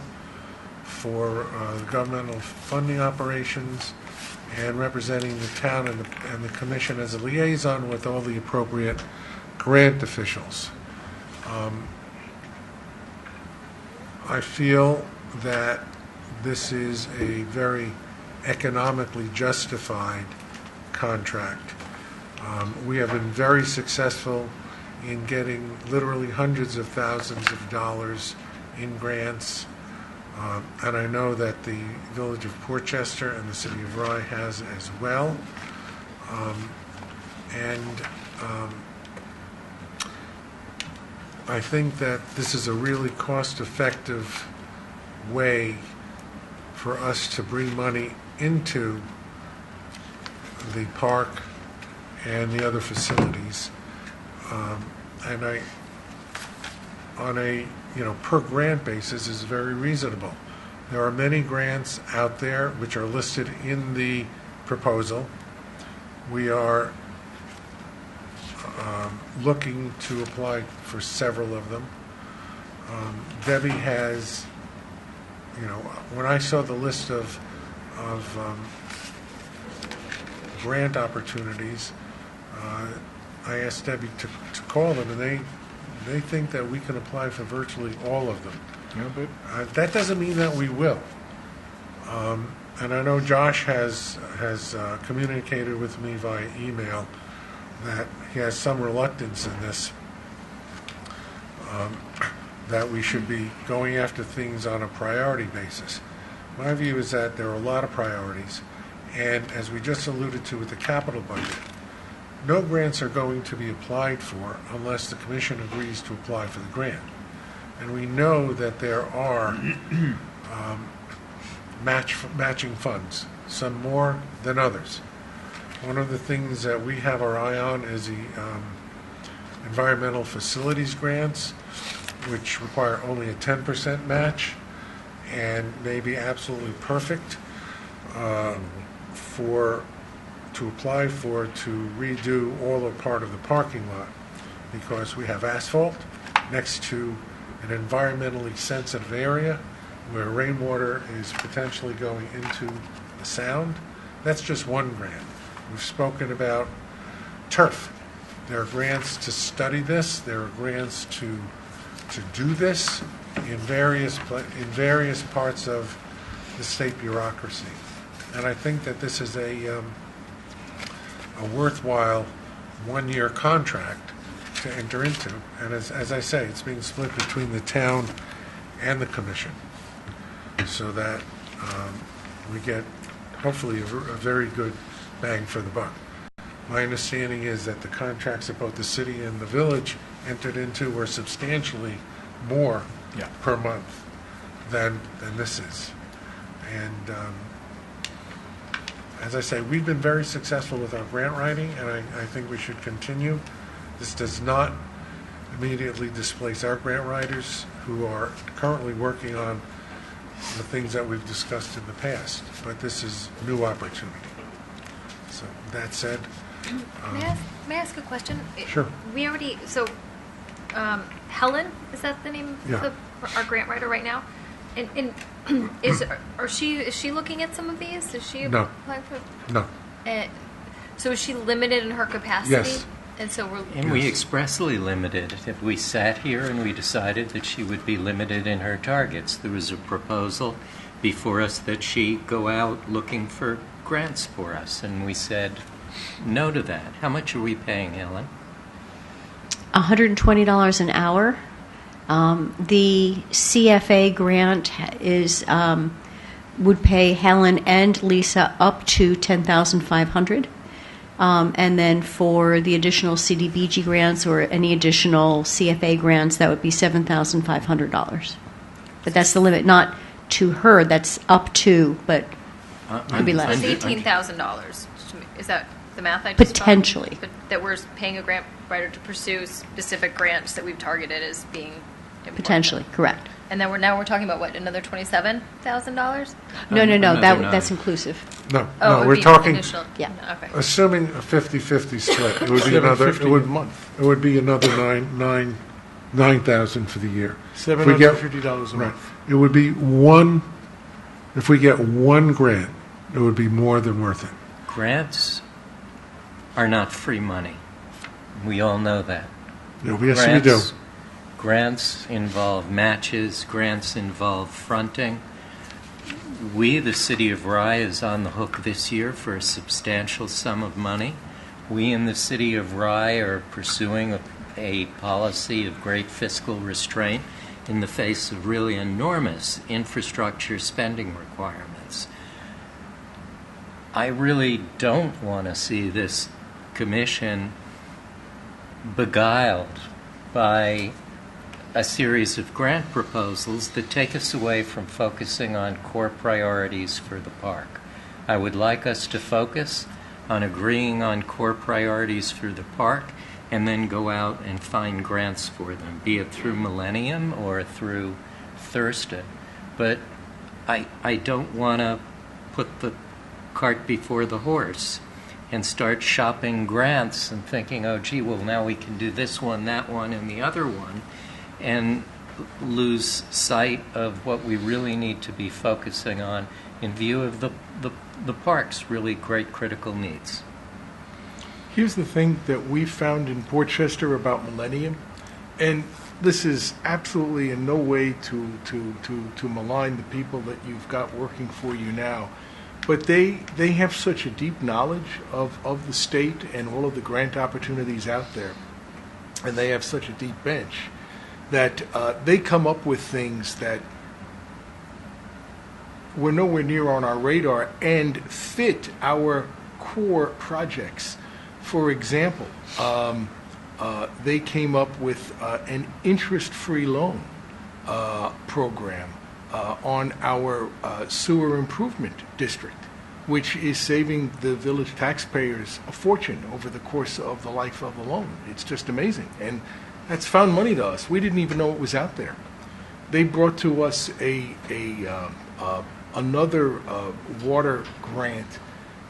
for governmental funding operations, and representing the town and the commission as a liaison with all the appropriate grant officials. I feel that this is a very economically justified contract. We have been very successful in getting literally hundreds of thousands of dollars in grants. And I know that the Village of Portchester and the City of Rye has as well. I think that this is a really cost-effective way for us to bring money into the park and the other facilities. And on a per grant basis is very reasonable. There are many grants out there which are listed in the proposal. We are looking to apply for several of them. Debbie has, when I saw the list of grant opportunities, I asked Debbie to call them, and they think that we can apply for virtually all of them. Yeah, but That doesn't mean that we will. And I know Josh has communicated with me via email that he has some reluctance in this, that we should be going after things on a priority basis. My view is that there are a lot of priorities, and as we just alluded to with the capital budget, no grants are going to be applied for unless the commission agrees to apply for the grant. And we know that there are matching funds, some more than others. One of the things that we have our eye on is the environmental facilities grants, which require only a 10% match and may be absolutely perfect to apply for to redo all or part of the parking lot, because we have asphalt next to an environmentally sensitive area where rainwater is potentially going into the sound. That's just one grant. We've spoken about turf. There are grants to study this. There are grants to do this in various parts of the state bureaucracy. And I think that this is a worthwhile one-year contract to enter into. And as I say, it's being split between the town and the commission, so that we get hopefully a very good bang for the buck. My understanding is that the contracts that both the city and the village entered into were substantially more per month than this is. And as I say, we've been very successful with our grant writing, and I think we should continue. This does not immediately displace our grant writers who are currently working on the things that we've discussed in the past, but this is new opportunity. So that said, May I ask a question? Sure. We already, Helen, is that the name Yeah. of our grant writer right now? And is she looking at some of these? Is she No. applying for? no. So is she limited in her capacity? Yes. And so we're. And we expressly limited. If we sat here and we decided that she would be limited in her targets, there was a proposal before us that she go out looking for grants for us, and we said no to that. How much are we paying, Helen? $120 an hour. The CFA grant is would pay Helen and Lisa up to $10,500. And then for the additional CDBG grants or any additional CFA grants, that would be $7,500. But that's the limit, not to her. That's up to, but it could be less. It's $18,000. Is that the math I just Potentially. But that we're paying a grant writer to pursue specific grants that we've targeted as being important. Potentially, correct. And then we're talking about what, another $27,000? No, Another that's nine. inclusive. No, Oh, it no, would we're be talking, initial. Yeah. Okay. assuming a 50-50 split, it would be another, $750 a month. it would be another $9,000 for the year. If we get- $750 a Right. month. It would be one, if we get one grant, it would be more than worth it. Grants are not free money. We all know that. Yes, we do. Grants involve matches, grants involve fronting. We, the city of Rye, is on the hook this year for a substantial sum of money. We in the city of Rye are pursuing a policy of great fiscal restraint in the face of really enormous infrastructure spending requirements. I really don't want to see this commission beguiled by a series of grant proposals that take us away from focusing on core priorities for the park. I would like us to focus on agreeing on core priorities for the park and then go out and find grants for them, be it through Millennium or through Thurston. But I don't want to put the cart before the horse and start shopping grants and thinking, oh, gee, well, now we can do this one, that one, and the other one, and lose sight of what we really need to be focusing on in view of the park's really great critical needs. Here's the thing that we found in Portchester about Millennium, and this is absolutely in no way to malign the people that you've got working for you now, but they have such a deep knowledge of the state and all of the grant opportunities out there, and they have such a deep bench that they come up with things that were nowhere near on our radar and fit our core projects. For example, they came up with an interest-free loan program on our sewer improvement district, which is saving the village taxpayers a fortune over the course of the life of the loan. It's just amazing. And that's found money to us. We didn't even know it was out there. They brought to us another water grant.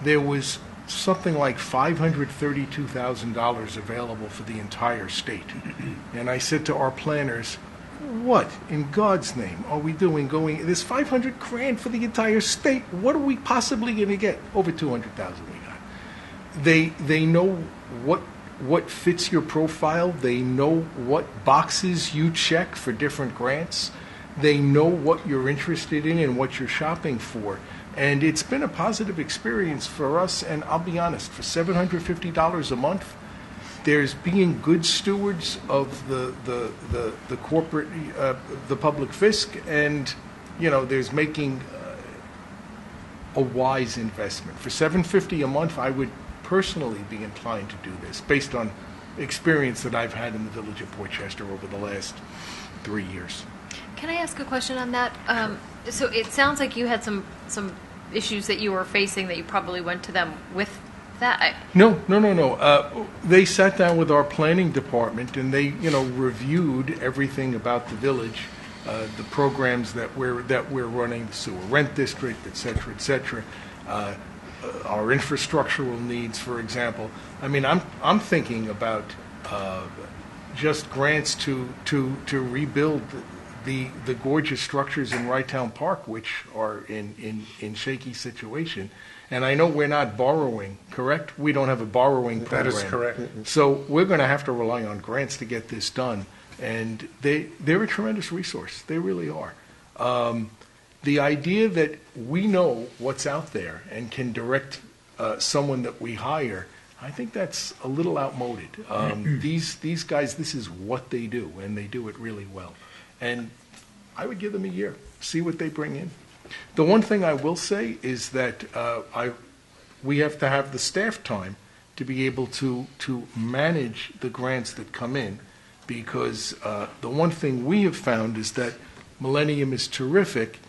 There was something like $532,000 available for the entire state. And I said to our planners, what in God's name are we doing there's $500,000 for the entire state. What are we possibly going to get? Over $200,000 we got. They know what fits your profile. They know what boxes you check for different grants. They know what you're interested in and what you're shopping for. And it's been a positive experience for us. And I'll be honest, for $750 a month, there's being good stewards of the corporate, the public fisc, and there's making a wise investment. For $750 a month, I would personally be inclined to do this, based on experience that I've had in the village of Portchester over the last 3 years. Can I ask a question on that? So it sounds like you had some issues that you were facing that you probably went to them with that. No. They sat down with our planning department and they, reviewed everything about the village, the programs that we're running, the sewer rent district, et cetera, our infrastructural needs, for example. I mean, I'm thinking about just grants to rebuild the gorgeous structures in Wright Town Park, which are in shaky situation. And I know we're not borrowing, correct? We don't have a borrowing program. That is correct. So we're going to have to rely on grants to get this done. And they're a tremendous resource. They really are. The idea that we know what's out there and can direct someone that we hire, I think that's a little outmoded. These guys, this is what they do, and they do it really well. And I would give them a year, see what they bring in. The one thing I will say is that we have to have the staff time to be able to manage the grants that come in, because the one thing we have found is that Millennium is terrific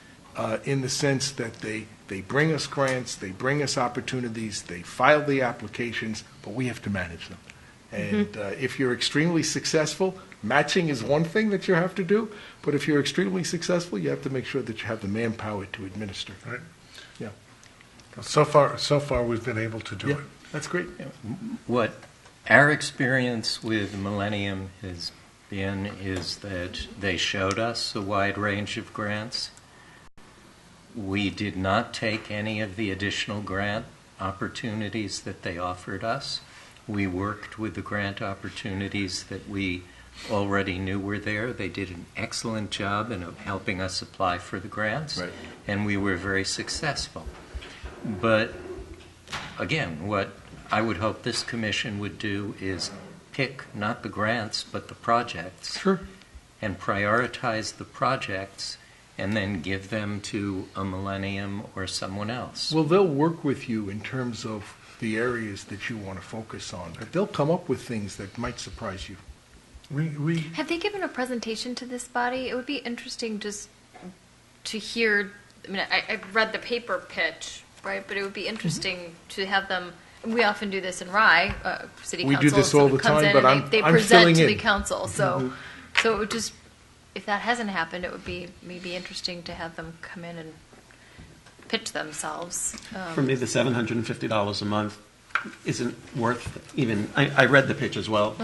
in the sense that they bring us grants, they bring us opportunities, they file the applications, but we have to manage them. And if you're extremely successful, matching is one thing that you have to do, but if you're extremely successful, you have to make sure that you have the manpower to administer. Right. Yeah. So far, we've been able to do Yeah, it. that's great. What our experience with Millennium has been is that they showed us a wide range of grants. We did not take any of the additional grant opportunities that they offered us. We worked with the grant opportunities that we already knew were there. They did an excellent job in helping us apply for the grants, Right. and we were very successful. But again, what I would hope this commission would do is pick not the grants but the projects. Sure. And prioritize the projects and then give them to a Millennium or someone else. Well, they'll work with you in terms of the areas that you want to focus on, but they'll come up with things that might surprise you. We Have they given a presentation to this body? It would be interesting just to hear. I mean, I've read the paper pitch, right? But it would be interesting to have them. We often do this in Rye, City We Council. do this all the someone comes time, in but and they I'm present filling to in. the council. So it would just, if that hasn't happened, it would be maybe interesting to have them come in and pitch themselves. For me, the $750 a month isn't worth even. I read the pitch as well.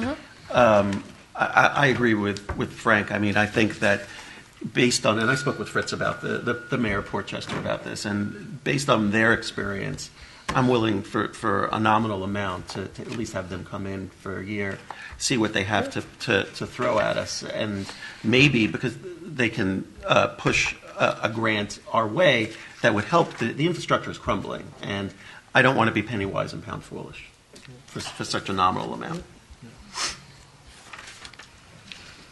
I agree with Frank. I mean, I think that based on, and I spoke with Fritz about the mayor of Portchester about this, and based on their experience, I'm willing for a nominal amount to at least have them come in for a year, see what they have to throw at us, and maybe because they can push a grant our way that would help. The infrastructure is crumbling, and I don't want to be penny wise and pound foolish for such a nominal amount.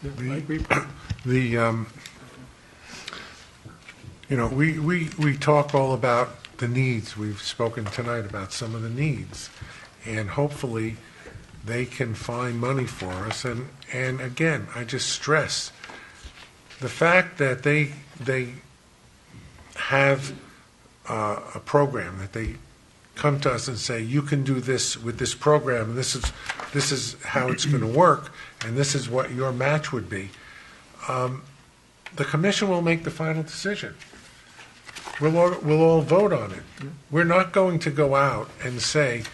I agree. we talk all about the needs. We've spoken tonight about some of the needs, and hopefully they can find money for us. And again, I just stress the fact that they have a program that they come to us and say, you can do this with this program, and this is how it's going to work, and this is what your match would be, the commission will make the final decision. We'll all vote on it. We're not going to go out and say,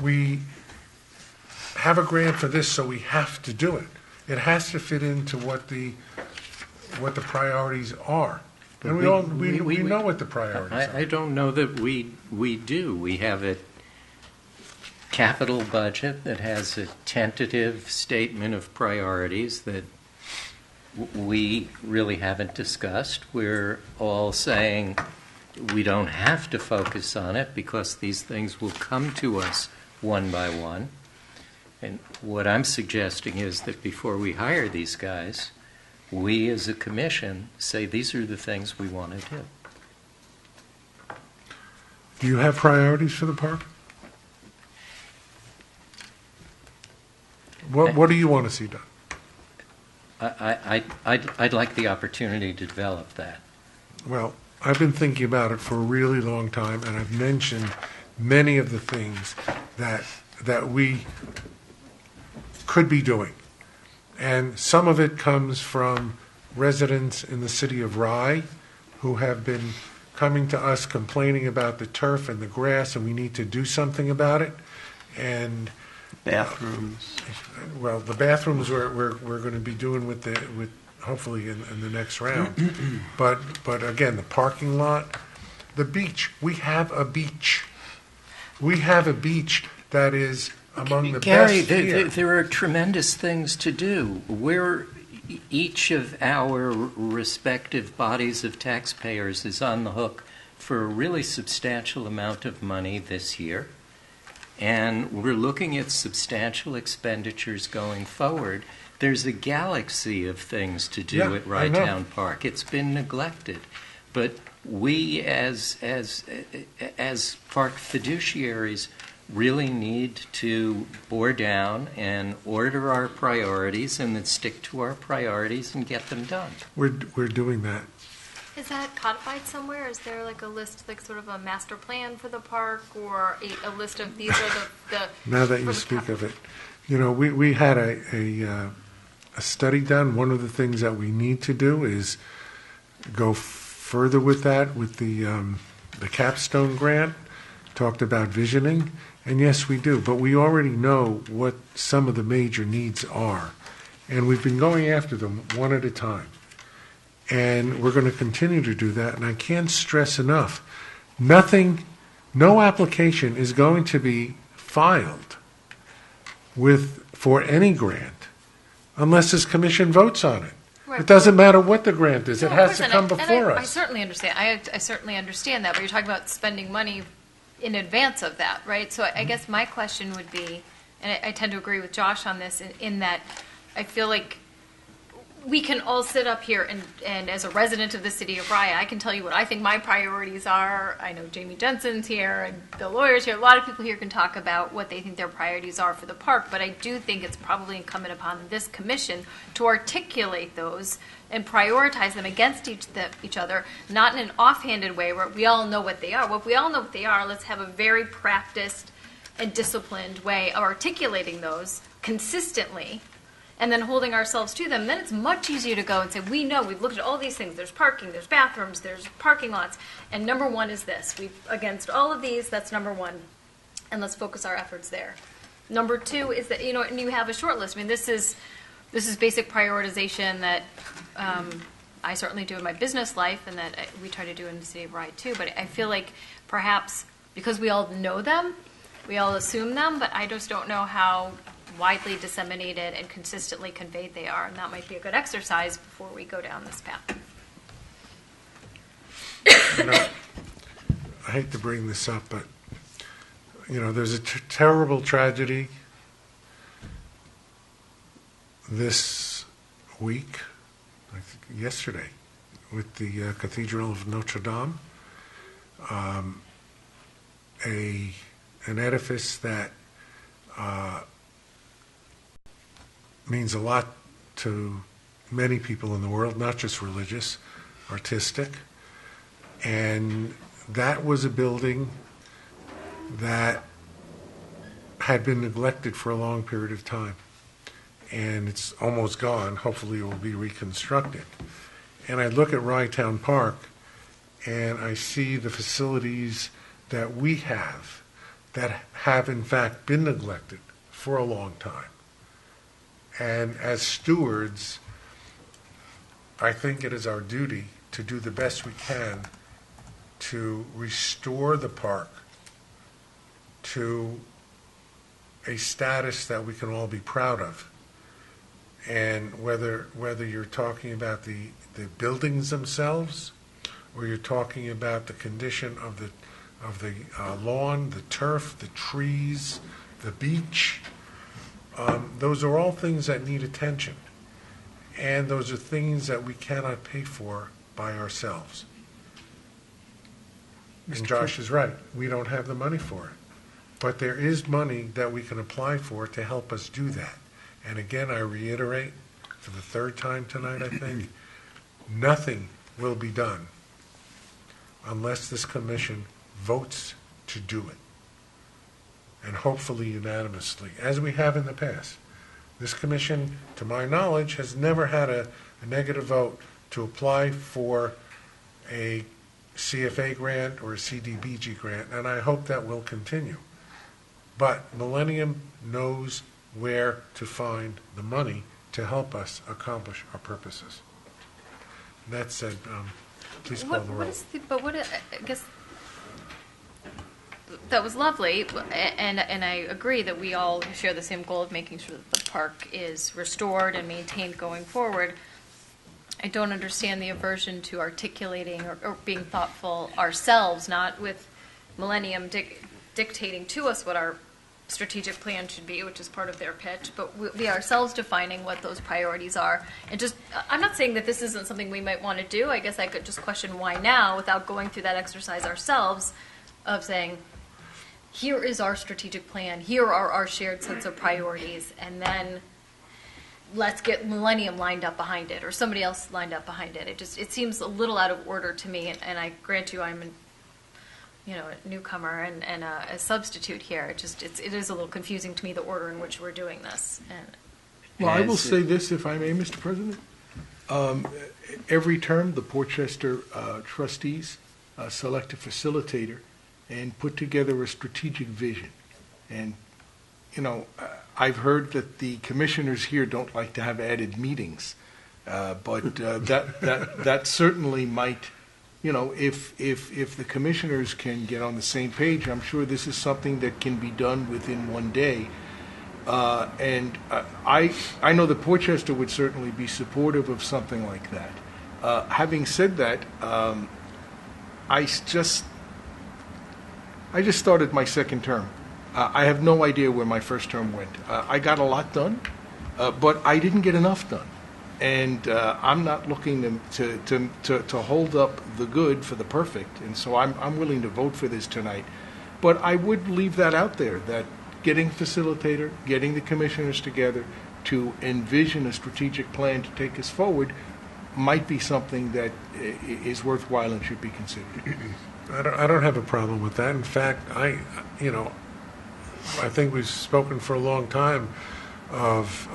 we have a grant for this, so we have to do it. It has to fit into what the priorities are. And we know what the priorities are. I don't know that we do. We have a capital budget that has a tentative statement of priorities that we really haven't discussed. We're all saying we don't have to focus on it because these things will come to us one by one. And what I'm suggesting is that before we hire these guys, we as a commission say these are the things we want to do. Do you have priorities for the park? What do you want to see done? I'd like the opportunity to develop that. Well, I've been thinking about it for a really long time, and I've mentioned many of the things that we could be doing. And some of it comes from residents in the city of Rye who have been coming to us complaining about the turf and the grass, and we need to do something about it. And Bathrooms. well, the bathrooms we're going to be doing with hopefully in the next round. but again, the parking lot, the beach. We have a beach. We have a beach that is among the Gary, best here. there are tremendous things to do. Each of our respective bodies of taxpayers is on the hook for a really substantial amount of money this year. And we're looking at substantial expenditures going forward. There's a galaxy of things to do at Rye Town Park. It's been neglected. But we as park fiduciaries really need to bore down and order our priorities and then stick to our priorities and get them done. We're doing that. Is that codified somewhere? Is there like a list, like sort of a master plan for the park, or a list of these are the Now that you speak of it, we had a study done. One of the things that we need to do is go further with that with the capstone grant. Talked about visioning, and yes, we do. But we already know what some of the major needs are, and we've been going after them one at a time. And we're going to continue to do that. And I can't stress enough, no application is going to be filed for any grant unless this commission votes on it. Right. It doesn't matter what the grant is. No, It of has course, to and come I before I us. certainly understand. I certainly understand that, but you're talking about spending money in advance of that, right? So I guess my question would be, and I tend to agree with Josh on this, in that I feel like we can all sit up here and as a resident of the city of Rye, I can tell you what I think my priorities are. I know Jamie Jensen's here and the lawyer's here. A lot of people here can talk about what they think their priorities are for the park, but I do think it's probably incumbent upon this commission to articulate those and prioritize them against each other, not in an offhanded way where we all know what they are. Well, if we all know what they are, let's have a very practiced and disciplined way of articulating those consistently and then holding ourselves to them. Then it's much easier to go and say, we know, we've looked at all these things. There's parking, there's bathrooms, there's parking lots, and number one is this. Against all of these, that's number one, and let's focus our efforts there. Number two is that, and you have a short list. I mean, this is basic prioritization that I certainly do in my business life, and that we try to do in the city of Rye too. But I feel like perhaps because we all know them, we all assume them, but I just don't know how widely disseminated and consistently conveyed they are, and that might be a good exercise before we go down this path. I hate to bring this up, but there's a terrible tragedy this week, I think yesterday, with the Cathedral of Notre Dame, an edifice that means a lot to many people in the world, not just religious, artistic. And that was a building that had been neglected for a long period of time. And it's almost gone. Hopefully it will be reconstructed. And I look at Rytown Park and I see the facilities that we have that have in fact been neglected for a long time. And as stewards, I think it is our duty to do the best we can to restore the park to a status that we can all be proud of. And whether you're talking about the buildings themselves, or you're talking about the condition of the lawn, the turf, the trees, the beach, those are all things that need attention. And those are things that we cannot pay for by ourselves. And Josh is right. We don't have the money for it. But there is money that we can apply for to help us do that. And again, I reiterate for the third time tonight, I think, nothing will be done unless this commission votes to do it. And hopefully unanimously, as we have in the past. This commission, to my knowledge, has never had a negative vote to apply for a CFA grant or a CDBG grant, and I hope that will continue. But Millennium knows where to find the money to help us accomplish our purposes. That said, please call the roll. I guess that was lovely, and I agree that we all share the same goal of making sure that the park is restored and maintained going forward. I don't understand the aversion to articulating or being thoughtful ourselves, not with Millennium dictating to us what our strategic plan should be, which is part of their pitch, but we ourselves defining what those priorities are. And just, I'm not saying that this isn't something we might want to do. I guess I could just question why now without going through that exercise ourselves of saying, here is our strategic plan, here are our shared sets of priorities, and then let's get Millennium lined up behind it or somebody else lined up behind it. It seems a little out of order to me, and I grant you I'm a newcomer and a substitute here. It is a little confusing to me, the order in which we're doing this. And well, I will say this, if I may, Mr. President. Every term, the Portchester trustees select a facilitator and put together a strategic vision. And, I've heard that the commissioners here don't like to have added meetings, but that certainly might, if the commissioners can get on the same page, I'm sure this is something that can be done within one day. And I know that Portchester would certainly be supportive of something like that. Having said that, I just started my second term. I have no idea where my first term went. I got a lot done, but I didn't get enough done. And I'm not looking to hold up the good for the perfect. And so I'm willing to vote for this tonight. But I would leave that out there, that getting a facilitator, getting the commissioners together to envision a strategic plan to take us forward might be something that is worthwhile and should be considered. I don't have a problem with that. In fact, I think we've spoken for a long time of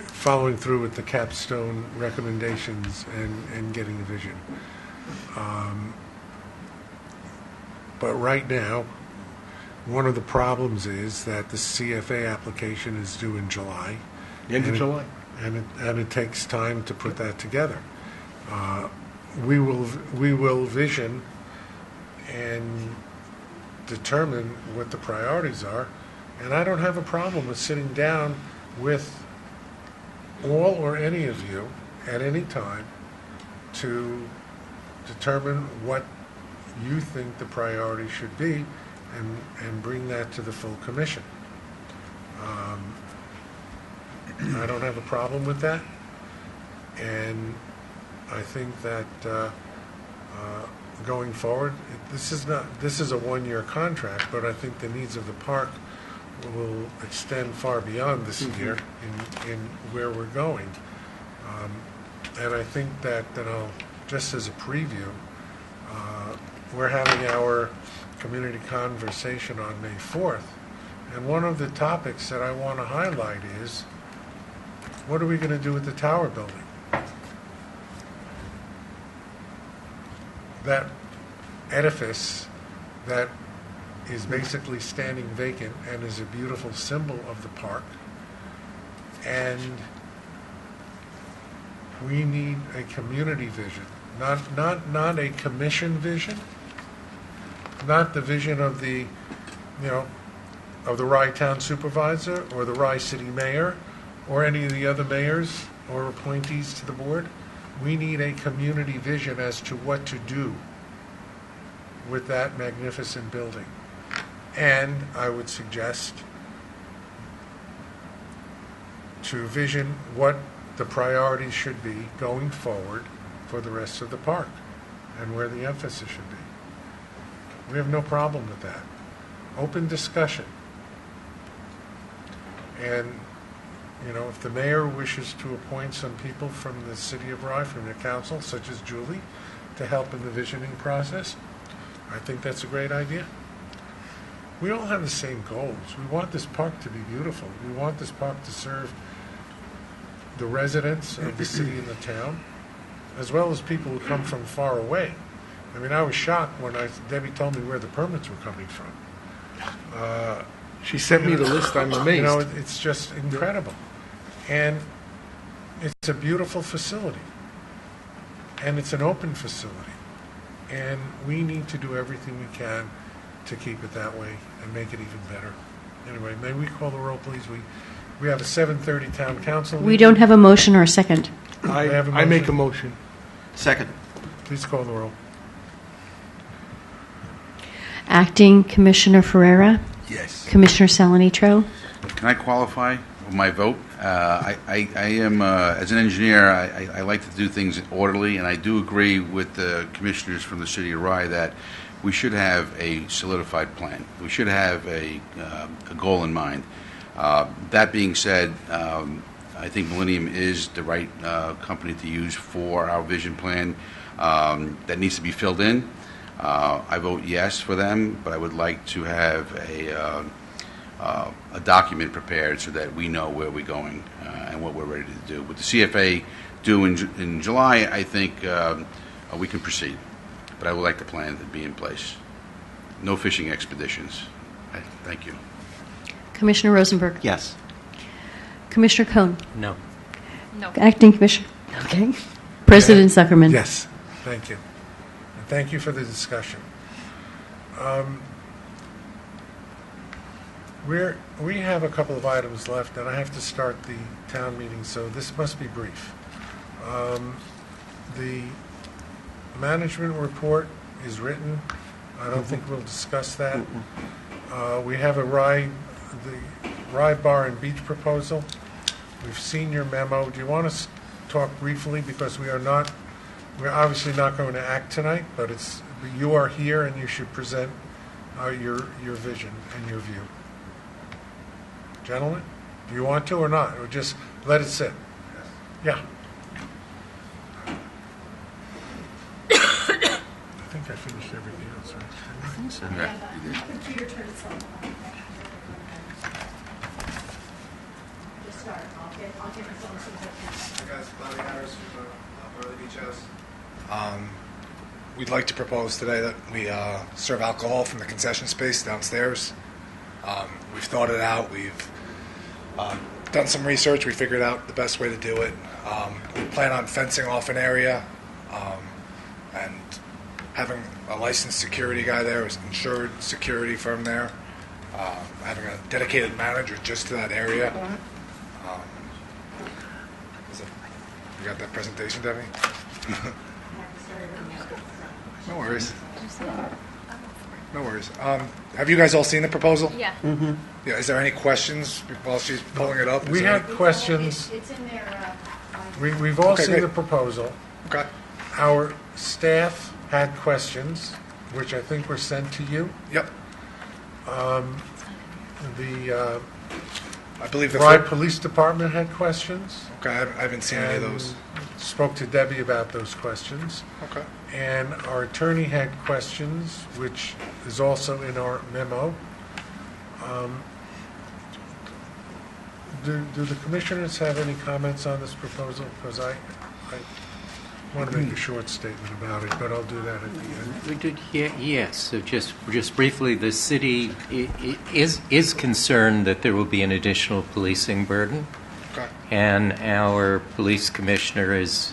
following through with the capstone recommendations and getting a vision. But right now, one of the problems is that the CFA application is due in July. End of July. And it takes time to put that together. We will vision and determine what the priorities are, and I don't have a problem with sitting down with all or any of you at any time to determine what you think the priority should be and bring that to the full commission. I don't have a problem with that, and I think that going forward, this is a one-year contract, but I think the needs of the park will extend far beyond this year in where we're going. And I think that, and just as a preview, we're having our community conversation on May 4th, and one of the topics that I want to highlight is, what are we going to do with the tower building? That edifice that is basically standing vacant and is a beautiful symbol of the park. And we need a community vision, not a commission vision, not the vision of the, of the Rye Town Supervisor or the Rye City Mayor or any of the other mayors or appointees to the board. We need a community vision as to what to do with that magnificent building. And I would suggest to vision what the priorities should be going forward for the rest of the park and where the emphasis should be. We have no problem with that. Open discussion. And, if the mayor wishes to appoint some people from the city of Rye, from the council, such as Julie, to help in the visioning process, I think that's a great idea. We all have the same goals. We want this park to be beautiful. We want this park to serve the residents of the city and the town, as well as people who come from far away. I mean, I was shocked when Debbie told me where the permits were coming from. She sent me the list. I'm amazed. It's just incredible. And it's a beautiful facility. And it's an open facility. And we need to do everything we can to keep it that way and make it even better. Anyway, may we call the roll, please? We have a 7:30 town council meeting. We don't have a motion or a second. I make a motion. Second. Please call the roll. Acting Commissioner Ferreira, Yes. Commissioner Salanitro, Can I qualify my vote? I am, as an engineer, I like to do things orderly, and I do agree with the commissioners from the city of Rye that we should have a solidified plan. We should have a goal in mind. That being said, I think Millennium is the right company to use for our vision plan that needs to be filled in. I vote yes for them, but I would like to have a document prepared so that we know where we're going and what we're ready to do. With the CFA due in July, I think we can proceed, but I would like the plan to be in place. No fishing expeditions. Thank you. Commissioner Rosenberg, Yes. Commissioner Cohn, No. No. Acting Commissioner. Okay. President Zuckerman. Yes, thank you. And thank you for the discussion. We have a couple of items left, and I have to start the town meeting, so this must be brief. The management report is written. I don't think we'll discuss that. We have the Rye Bar and Beach proposal. We've seen your memo. Do you want to talk briefly, because we're obviously not going to act tonight, but you are here and you should present your vision and your view. Gentlemen, do you want to or not, or just let it sit? Yeah. I think I finished everything else, right? I think so. Hi guys, Bobby Harris from Burley Beach House. We'd like to propose today that we serve alcohol from the concession space downstairs. We've thought it out. We've done some research. We figured out the best way to do it. We plan on fencing off an area and having a licensed security guy there, an insured security firm there, having a dedicated manager just to that area. You got that presentation, Debbie? No worries. No worries. Have you guys all seen the proposal? Yeah. Yeah. Is there any questions while she's pulling it up? We had questions. It's in there. We've all Okay, seen great. the proposal. Okay. Our staff had questions, which I think were sent to you. Yep. I believe the Rye third. Police Department had questions. Okay, I haven't seen any of those. and Spoke to Debbie about those questions. Okay. And our attorney had questions, which is also in our memo. Do the commissioners have any comments on this proposal? Because I want to make a short statement about it, but I'll do that at the end. We did, yes. So just briefly, the city is concerned that there will be an additional policing burden, Okay. and our police commissioner is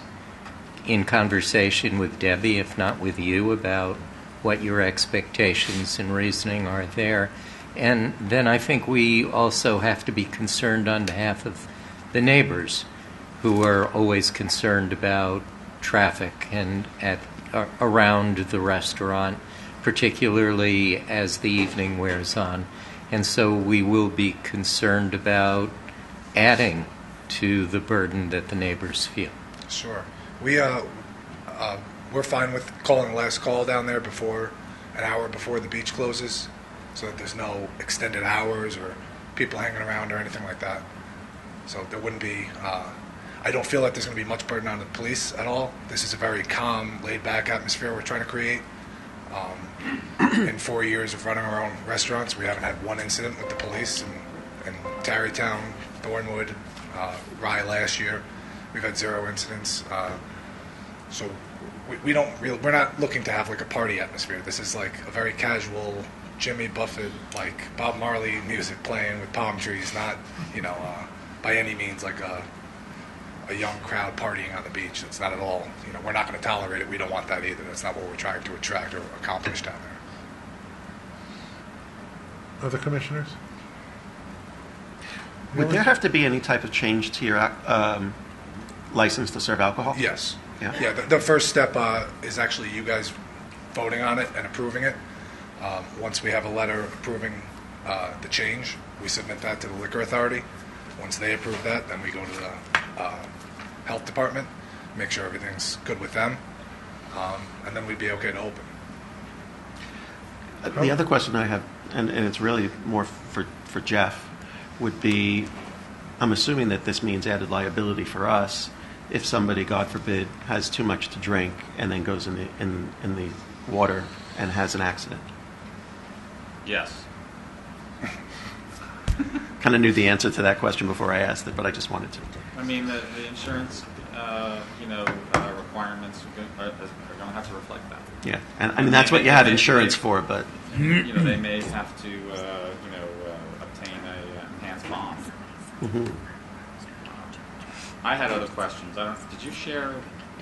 in conversation with Debbie, if not with you, about what your expectations and reasoning are there. And then I think we also have to be concerned on behalf of the neighbors, who are always concerned about traffic and around the restaurant, particularly as the evening wears on. And so we will be concerned about adding to the burden that the neighbors feel. Sure. We're fine with calling the last call down there before an hour before the beach closes, so that there's no extended hours or people hanging around or anything like that. So there wouldn't be. I don't feel like there's going to be much burden on the police at all. This is a very calm, laid-back atmosphere we're trying to create. In 4 years of running our own restaurants, we haven't had one incident with the police. In Tarrytown, Thornwood, Rye last year, we've had 0 incidents. So we're not looking to have like a party atmosphere. This is like a very casual Jimmy Buffett, like Bob Marley music playing with palm trees, not, by any means like a young crowd partying on the beach. That's not at all, we're not going to tolerate it. We don't want that either. That's not what we're trying to attract or accomplish down there. Other commissioners? Would there have to be any type of change to your license to serve alcohol? Yes. Yeah. The first step is actually you guys voting on it and approving it. Once we have a letter approving the change, we submit that to the Liquor Authority. Once they approve that, then we go to the Health Department, make sure everything's good with them, and then we'd be okay to open. The other question I have, and it's really more for Jeff, would be, I'm assuming that this means added liability for us if somebody, God forbid, has too much to drink and then goes in the water and has an accident. Yes. Kind of knew the answer to that question before I asked it, but I just wanted to. I mean, the insurance, requirements are going to have to reflect that. Yeah, and I mean that's what you have insurance for, but They may have to, obtain a enhanced bond. Mm-hmm. I had other questions. Did you share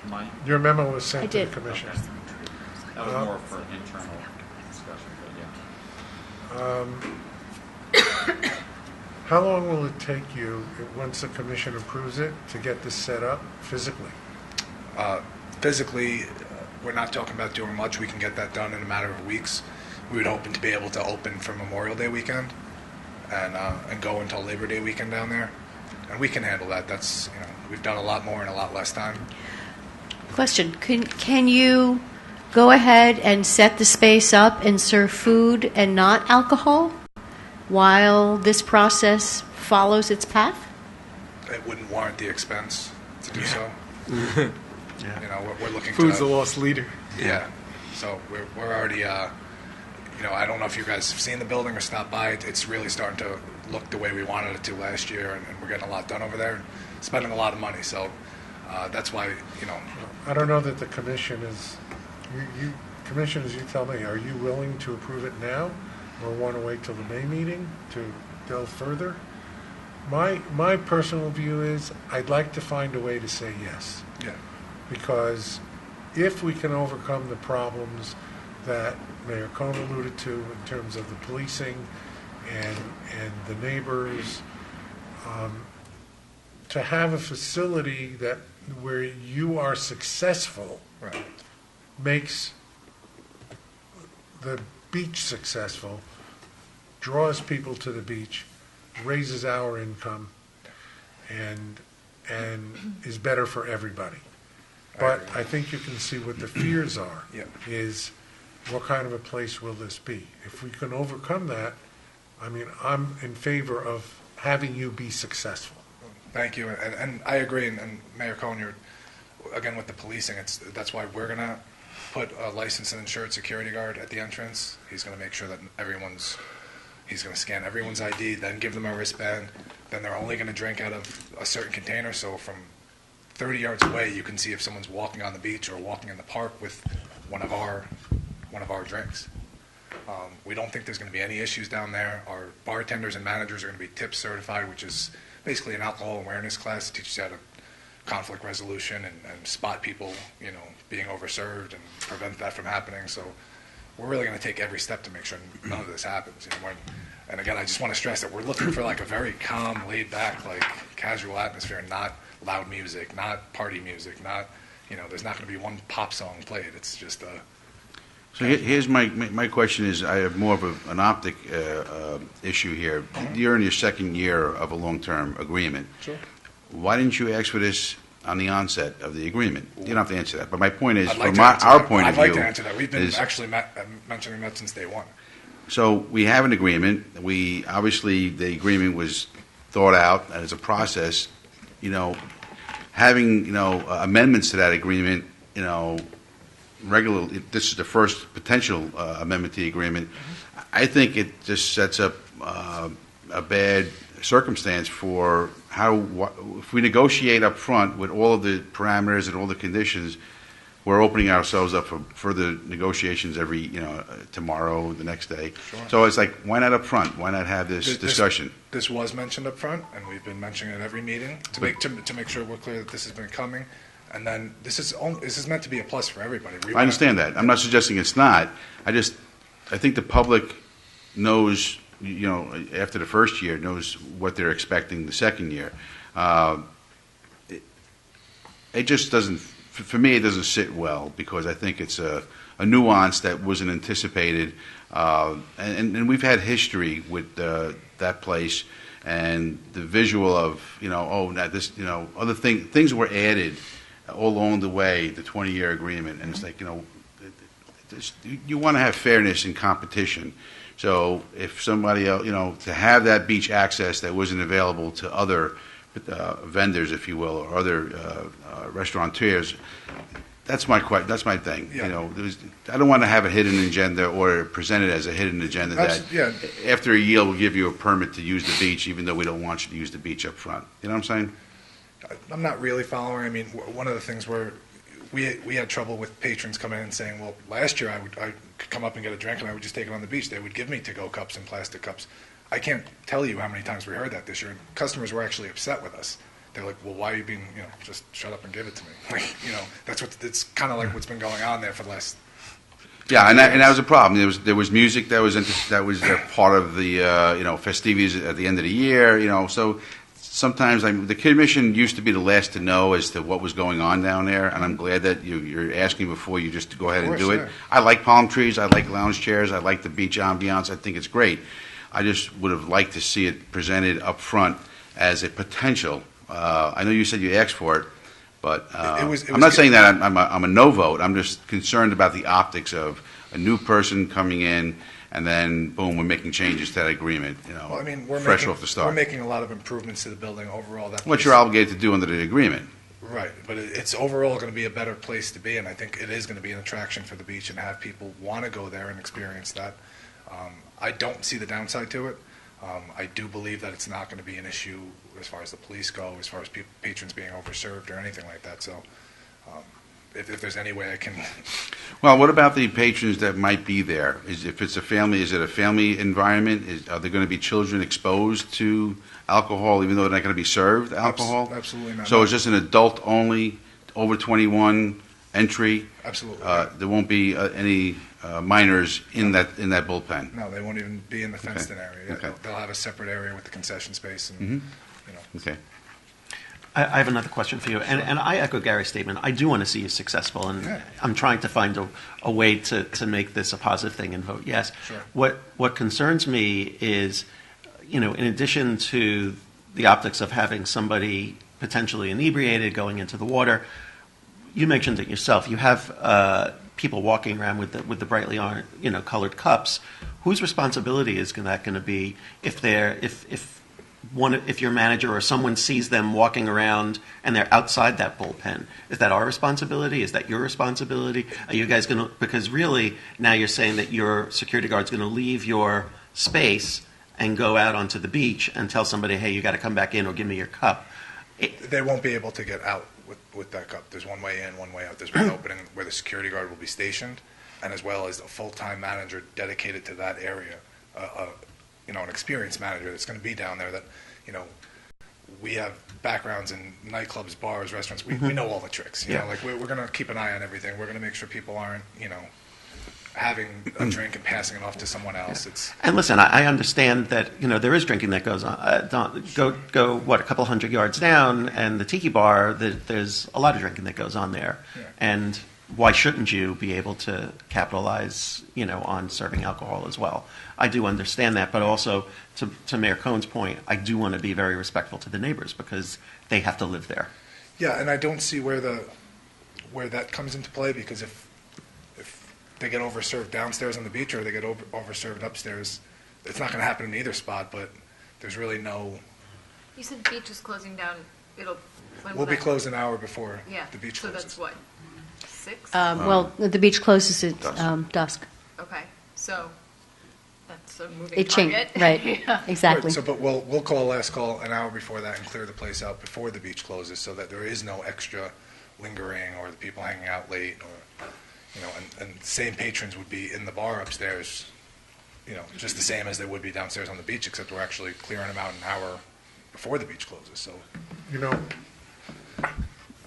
my? Your memo was sent I to the did. commission. Okay. That was more for internal discussion, but yeah. How long will it take you, once the commission approves it, to get this set up physically? Physically, we're not talking about doing much. We can get that done in a matter of weeks. We would hope to be able to open for Memorial Day weekend and go until Labor Day weekend down there. And we can handle that. That's, we've done a lot more in a lot less time. Question, can you go ahead and set the space up and serve food and not alcohol while this process follows its path? It wouldn't warrant the expense to do so. yeah. We're looking Food's to... the lost leader. Yeah. So we're already, I don't know if you guys have seen the building or stopped by. It's really starting to look the way we wanted it to last year, and we're getting a lot done over there and spending a lot of money. So that's why, I don't know that the commission is, commissioners, you tell me, are you willing to approve it now or want to wait till the May meeting to delve further? My personal view is I'd like to find a way to say yes. Yeah. Because if we can overcome the problems that Mayor Cohn alluded to in terms of the policing and the neighbors, to have a facility that where you are successful Right. makes the beach successful, draws people to the beach, raises our income, and is better for everybody. But I think you can see what the fears are. Yeah. Is what kind of a place will this be? If we can overcome that, I mean, I'm in favor of having you be successful. Thank you, and I agree. And Mayor Cohen, you're again with the policing. That's why we're gonna put a licensed and insured security guard at the entrance. He's gonna make sure that he's gonna scan everyone's ID, then give them a wristband. Then they're only gonna drink out of a certain container. So from 30 yards away, you can see if someone's walking on the beach or walking in the park with one of our drinks. We don't think there's going to be any issues down there. Our bartenders and managers are going to be tip certified, which is basically an alcohol awareness class. It teaches you how to conflict resolution and spot people, being overserved and prevent that from happening. So we're really going to take every step to make sure none of this happens. And again, I just want to stress that we're looking for like a very calm, laid back, like casual atmosphere, not loud music, not party music, not, there's not going to be one pop song played. It's just So here's my question is, I have more of an optic issue here. You're in your second year of a long-term agreement. Sure. Why didn't you ask for this on the onset of the agreement? You don't have to answer that. But my point is, I'd like from to answer our that. point of I'd view, like to answer that. We've been is, actually mentioning that since day one. so we have an agreement. Obviously the agreement was thought out as a process. Having amendments to that agreement, regularly. This is the first potential amendment to the agreement. I think it just sets up a bad circumstance for if we negotiate up front with all of the parameters and all the conditions, we're opening ourselves up for further negotiations tomorrow, the next day. Sure. So it's like, why not up front? Why not have this discussion? This was mentioned up front, and we've been mentioning it at every meeting to make sure we're clear that this has been coming. And then this is meant to be a plus for everybody. I understand that. I'm not suggesting it's not. I think the public knows, after the first year, knows what they're expecting the second year. It just doesn't, for me, it doesn't sit well, because I think it's a nuance that wasn't anticipated. And we've had history with that place, and the visual of, other things were added all along the way, the 20-year agreement, and it's like, you want to have fairness in competition. So if somebody else, to have that beach access that wasn't available to other vendors, if you will, or other restaurateurs, that's my thing. Yeah. I don't want to have a hidden agenda or present it as a hidden agenda that after a year we'll give you a permit to use the beach, even though we don't want you to use the beach up front. You know what I'm saying? I'm not really following. I mean, one of the things where we had trouble with patrons coming in and saying, well, last year I could come up and get a drink and I would just take it on the beach. They would give me to-go cups and plastic cups. I can't tell you how many times we heard that this year. And customers were actually upset with us. They're like, well, why are you being, just shut up and give it to me. Like, it's kind of like what's been going on there for the last. Yeah, and that was a problem. There was music that was part of the festivities at the end of the year. So sometimes the commission used to be the last to know as to what was going on down there, and I'm glad that you're asking before you just go ahead and do it. Yeah. I like palm trees. I like lounge chairs. I like the beach ambiance. I think it's great. I just would have liked to see it presented up front as a potential. I know you said you asked for it, but I'm not saying that I'm a no vote. I'm just concerned about the optics of a new person coming in, and then boom, we're making changes to that agreement. Well, I mean, off the start. We're making a lot of improvements to the building overall. What you're obligated to do under the agreement. Right, but it's overall going to be a better place to be, and I think it is going to be an attraction for the beach and have people want to go there and experience that. I don't see the downside to it. I do believe that it's not going to be an issue as far as the police go, as far as patrons being overserved or anything like that. So if there's any way I can... Well, what about the patrons that might be there? If it's a family, is it a family environment? Are there going to be children exposed to alcohol, even though they're not going to be served alcohol? Absolutely not. So it's just an adult-only, over 21 entry? Absolutely. There won't be any minors in that bullpen? No, they won't even be in the fenced-in area. Okay. They'll have a separate area with the concession space. And, Okay. I have another question for you, and I echo Gary's statement. I do want to see you successful, and Yeah. I'm trying to find a way to make this a positive thing and vote yes. Sure. What concerns me is, in addition to the optics of having somebody potentially inebriated going into the water, you mentioned it yourself. You have people walking around with the brightly colored cups. Whose responsibility is that going to be if if your manager or someone sees them walking around and they're outside that bullpen, is that our responsibility? Is that your responsibility? Are you guys going to, because really now you're saying that your security guard's going to leave your space and go out onto the beach and tell somebody, hey, you got to come back in or give me your cup. They won't be able to get out with that cup. There's one way in, one way out. There's one opening where the security guard will be stationed, and as well as a full-time manager dedicated to that area, an experienced manager that's going to be down there that, we have backgrounds in nightclubs, bars, restaurants. We know all the tricks. You know, like we're going to keep an eye on everything. We're going to make sure people aren't, having a drink and passing it off to someone else. And listen, I understand that there is drinking that goes on. Go a couple hundred yards down, and the tiki bar. There's a lot of drinking that goes on there, and why shouldn't you be able to capitalize, on serving alcohol as well? I do understand that, but also to Mayor Cohen's point, I do want to be very respectful to the neighbors because they have to live there. Yeah, and I don't see where that comes into play, because if they get overserved downstairs on the beach or they get overserved upstairs, it's not going to happen in either spot, but there's really no... You said beach is closing down. We'll be closed an hour before Yeah. the beach So closes. that's what? 6? Well, the beach closes at dusk. Okay, so that's a moving It changed, target. right, Yeah. exactly. Right, so, but we'll call last call an hour before that and clear the place out before the beach closes, so that there is no extra lingering or the people hanging out late, or and same patrons would be in the bar upstairs, just the same as they would be downstairs on the beach, except we're actually clearing them out an hour before the beach closes. So,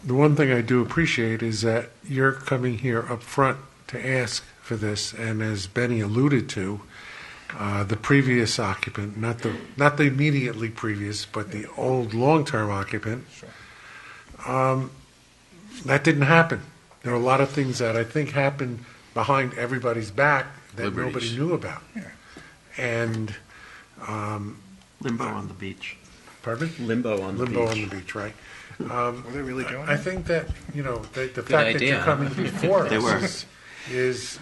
the one thing I do appreciate is that you're coming here up front to ask for this, and as Benny alluded to, the previous occupant, not the immediately previous, but the old long-term occupant, that didn't happen. There are a lot of things that I think happened behind everybody's back that nobody knew about. Yeah. And Limbo on the beach. pardon me? Limbo on the Limbo beach. on the beach, right? were they really doing I that? think that the fact that idea. you're coming before They were. us is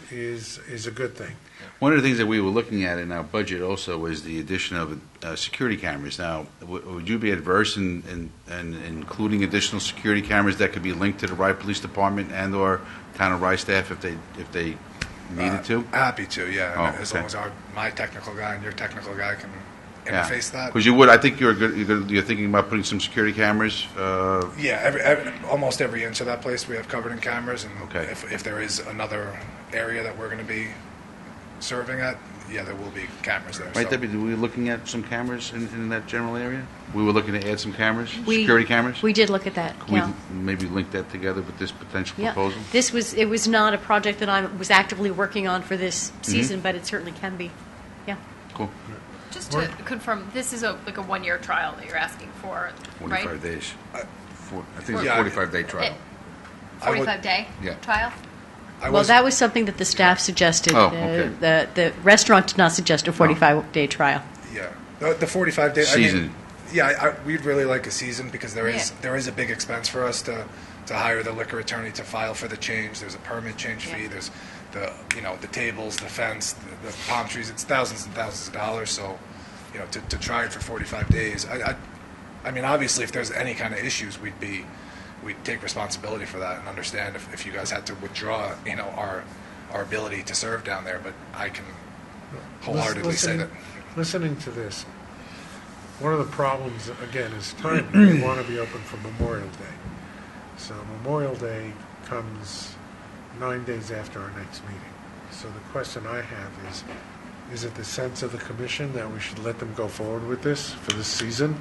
a good thing. One of the things that we were looking at in our budget also is the addition of security cameras. Now, would you be adverse in including additional security cameras that could be linked to the Rye Police Department and/or town of Rye staff if they needed to? Happy to, yeah. Oh, As okay. long as my technical guy and your technical guy can interface that. Because you would. I think you're thinking about putting some security cameras. Yeah, almost every inch of that place we have covered in cameras, and Okay. if there is another area that we're going to be serving at, yeah, there will be cameras there. Right, so. Debbie, were we looking at some cameras in that general area? We were looking to add some cameras, We- security cameras? We did look at that, Could yeah. we maybe link that together with this potential Yeah. proposal? It was not a project that I was actively working on for this Mm-hmm. season, but it certainly can be. Yeah. Cool. Just to confirm, this is a 1-year trial that you're asking for, right? 45 days. I think it's Yeah. a 45-day trial. 45-day Yeah. trial? Well, that was something that the staff suggested. Oh, okay. The restaurant did not suggest a 45-day trial. Yeah, the 45 day Season. We'd really like a season, because there is Yeah. there is a big expense for us to hire the liquor attorney to file for the change. There's a permit change fee. Yeah. There's the tables, the fence, the palm trees. It's thousands and thousands of dollars. So, to try it for 45 days. I mean, obviously, if there's any kind of issues, we'd take responsibility for that and understand if you guys had to withdraw, our ability to serve down there. But I can wholeheartedly say that. Listening to this, one of the problems, again, is timing. We want to be open for Memorial Day. So Memorial Day comes 9 days after our next meeting. So the question I have is it the sense of the commission that we should let them go forward with this for this season,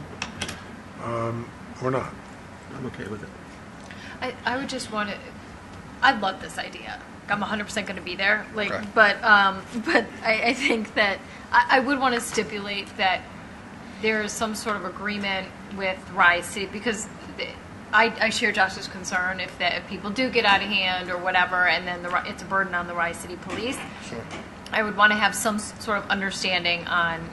or not? I'm okay with it. I would just want to. I love this idea. I'm 100% going to be there. Okay. But I think that I would want to stipulate that there is some sort of agreement with Rye City, because I share Josh's concern if people do get out of hand or whatever, and then it's a burden on the Rye City Police. Sure. I would want to have some sort of understanding on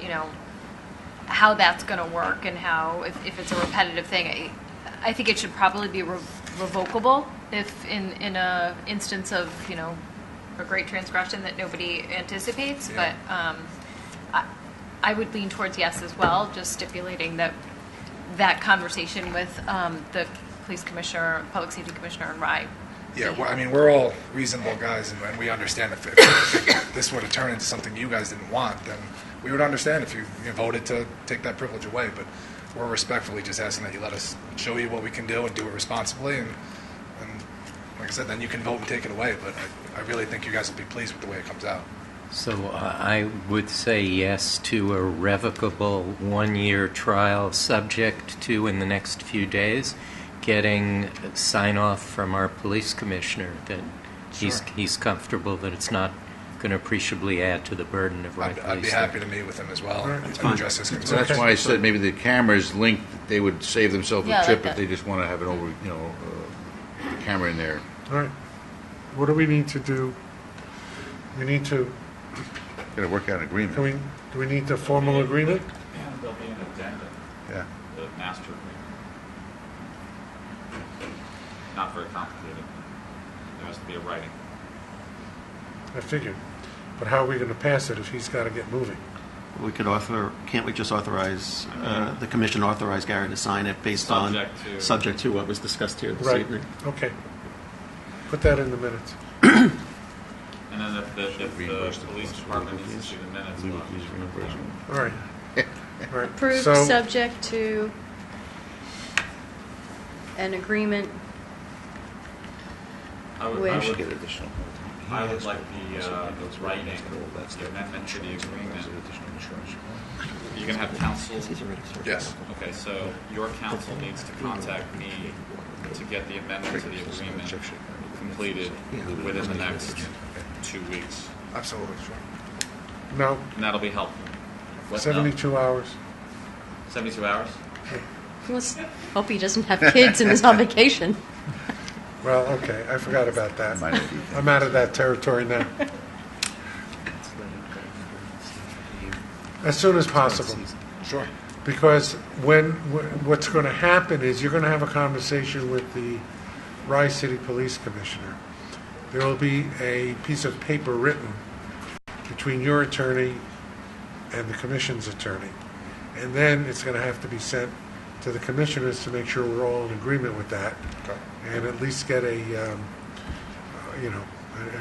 how that's going to work, and how if it's a repetitive thing. I think it should probably be revocable if in a instance of a great transgression that nobody anticipates. Yeah. But I would lean towards yes as well, just stipulating that that conversation with the police commissioner, public safety commissioner, and Rye. Yeah, well, I mean, we're all reasonable guys, and we understand if this were to turn into something you guys didn't want, then we would understand if you voted to take that privilege away. But we're respectfully just asking that you let us show you what we can do and do it responsibly. And like I said, then you can vote and take it away. But I really think you guys will be pleased with the way it comes out. So I would say yes to a revocable one-year trial, subject to, in the next few days, getting sign-off from our police commissioner that he's comfortable that it's not going to appreciably add to the burden of Rye Police. I'd be happy to meet with him as well and address his So concerns. that's why I said maybe the cameras linked, they would save themselves Yeah, a I trip like if that. they just want to have the camera in there. All right. What do we need to do? We need to, Got to work out an agreement. do we need the formal agreement? Yeah, there'll be an addendum, Yeah. the master agreement. Not very complicated. There has to be a writing. I figured. But how are we going to pass it if he's got to get moving? We could can't we just authorize, the commission authorize Gary to sign it based on, subject to what was discussed here this Right. evening? Okay. Put that in the minutes. And then if the police department needs to see the minutes, we'll have to reimburse them. All right. All right. Approved, So, subject to an agreement I would With- Should get additional. I would like the writing, the amendment to the agreement. You're going to have counsel? Yes. Okay, so your counsel needs to contact me to get the amendment to the agreement completed within the next 2 weeks. Absolutely. Sure. no, And that'll be helpful. What, no? 72 hours. 72 hours? Let's hope he doesn't have kids and is on vacation. Well, okay, I forgot about that. Might not be. I'm out of that territory now. As soon as possible. Sure. Because what's going to happen is you're going to have a conversation with the Rye City Police Commissioner. There will be a piece of paper written between your attorney and the commission's attorney. And then it's going to have to be sent to the commissioners to make sure we're all in agreement with that. Okay. And at least get an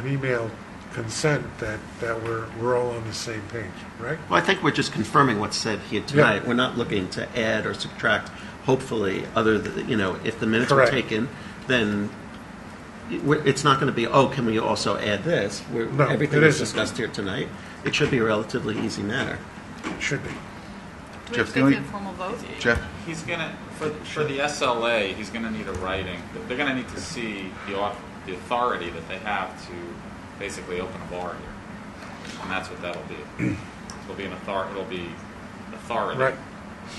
email consent that we're all on the same page, right? Well, I think we're just confirming what's said here tonight. We're not looking to add or subtract, hopefully, other than, if the minutes Correct. were taken, then it's not going to be, can we also add this? No, Everything it was isn't. discussed here tonight. It should be a relatively easy matter. It should be. Do we Jeff, have can to we- do a formal vote? Jeff? He's gonna for the SLA. He's gonna need a writing. They're gonna need to see the authority that they have to basically open a bar here, and that's what that'll be. It'll be authority Right.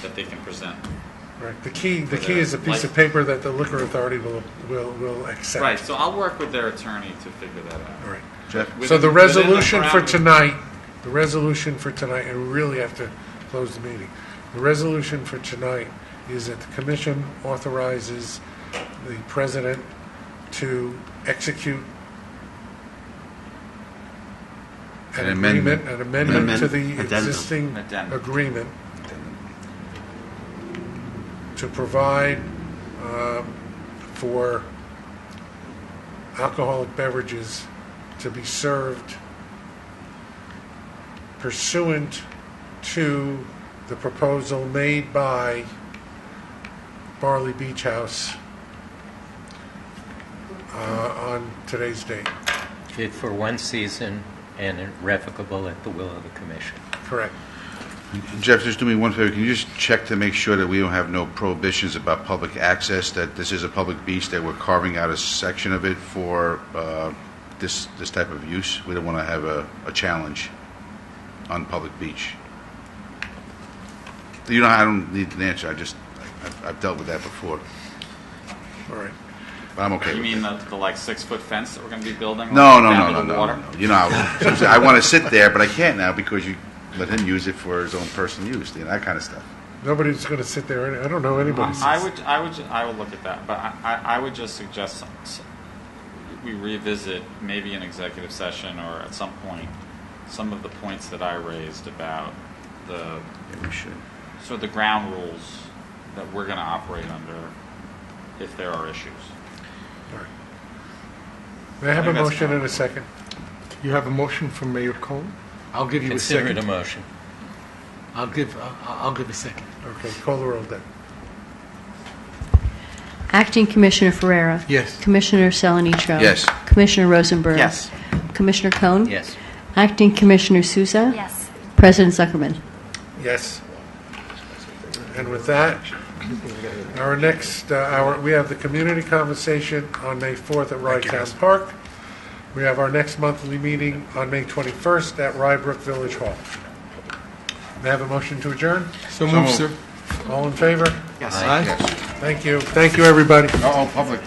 that they can present. Right. The key is a piece of paper that the liquor authority will accept. Right. So I'll work with their attorney to figure that out. All right. Jeff? So the Within resolution for parameters- tonight, and we really have to close the meeting. The resolution for tonight is that the commission authorizes the president to execute An amendment. an amendment to the Addendum. existing Addendum. agreement to provide for alcoholic beverages to be served pursuant to the proposal made by Barley Beach House on today's date. Good for one season and irrevocable at the will of the commission. Correct. Jeff, just do me one favor. Can you just check to make sure that we don't have no prohibitions about public access, that this is a public beach, that we're carving out a section of it for this type of use? We don't want to have a challenge on public beach. I don't need an answer. I've dealt with that before. All right. But I'm okay You with mean it. the like 6-foot fence that we're going to be building? No. down to the water? I want to sit there, but I can't now because you let him use it for his own personal use, that kind of stuff. Nobody's going to sit there. I don't know anybody. I would look at that, but I would just suggest we revisit maybe an executive session or at some point some of the points that I raised about the Yeah, we should. the ground rules that we're going to operate under if there are issues. May I have I a think that's motion fine. and a second? You have a motion from Mayor Cohen? I'll give you a Consider it second. a motion. I'll give a second. Okay, call the roll then. Acting Commissioner Ferreira. Yes. Commissioner Salanitro. Yes. Commissioner Rosenberg. Yes. Commissioner Cohn. Yes. Acting Commissioner Souza. Yes. President Zuckerman. Yes. And with that, our next, we have the community conversation on May 4th at Rye-Town Park. We have our next monthly meeting on May 21st at Rybrook Village Hall. May I have a motion to adjourn? So move, sir. All in favor? Yes. Aye. Yes. Thank you. Thank you, everybody. Uh-oh, public.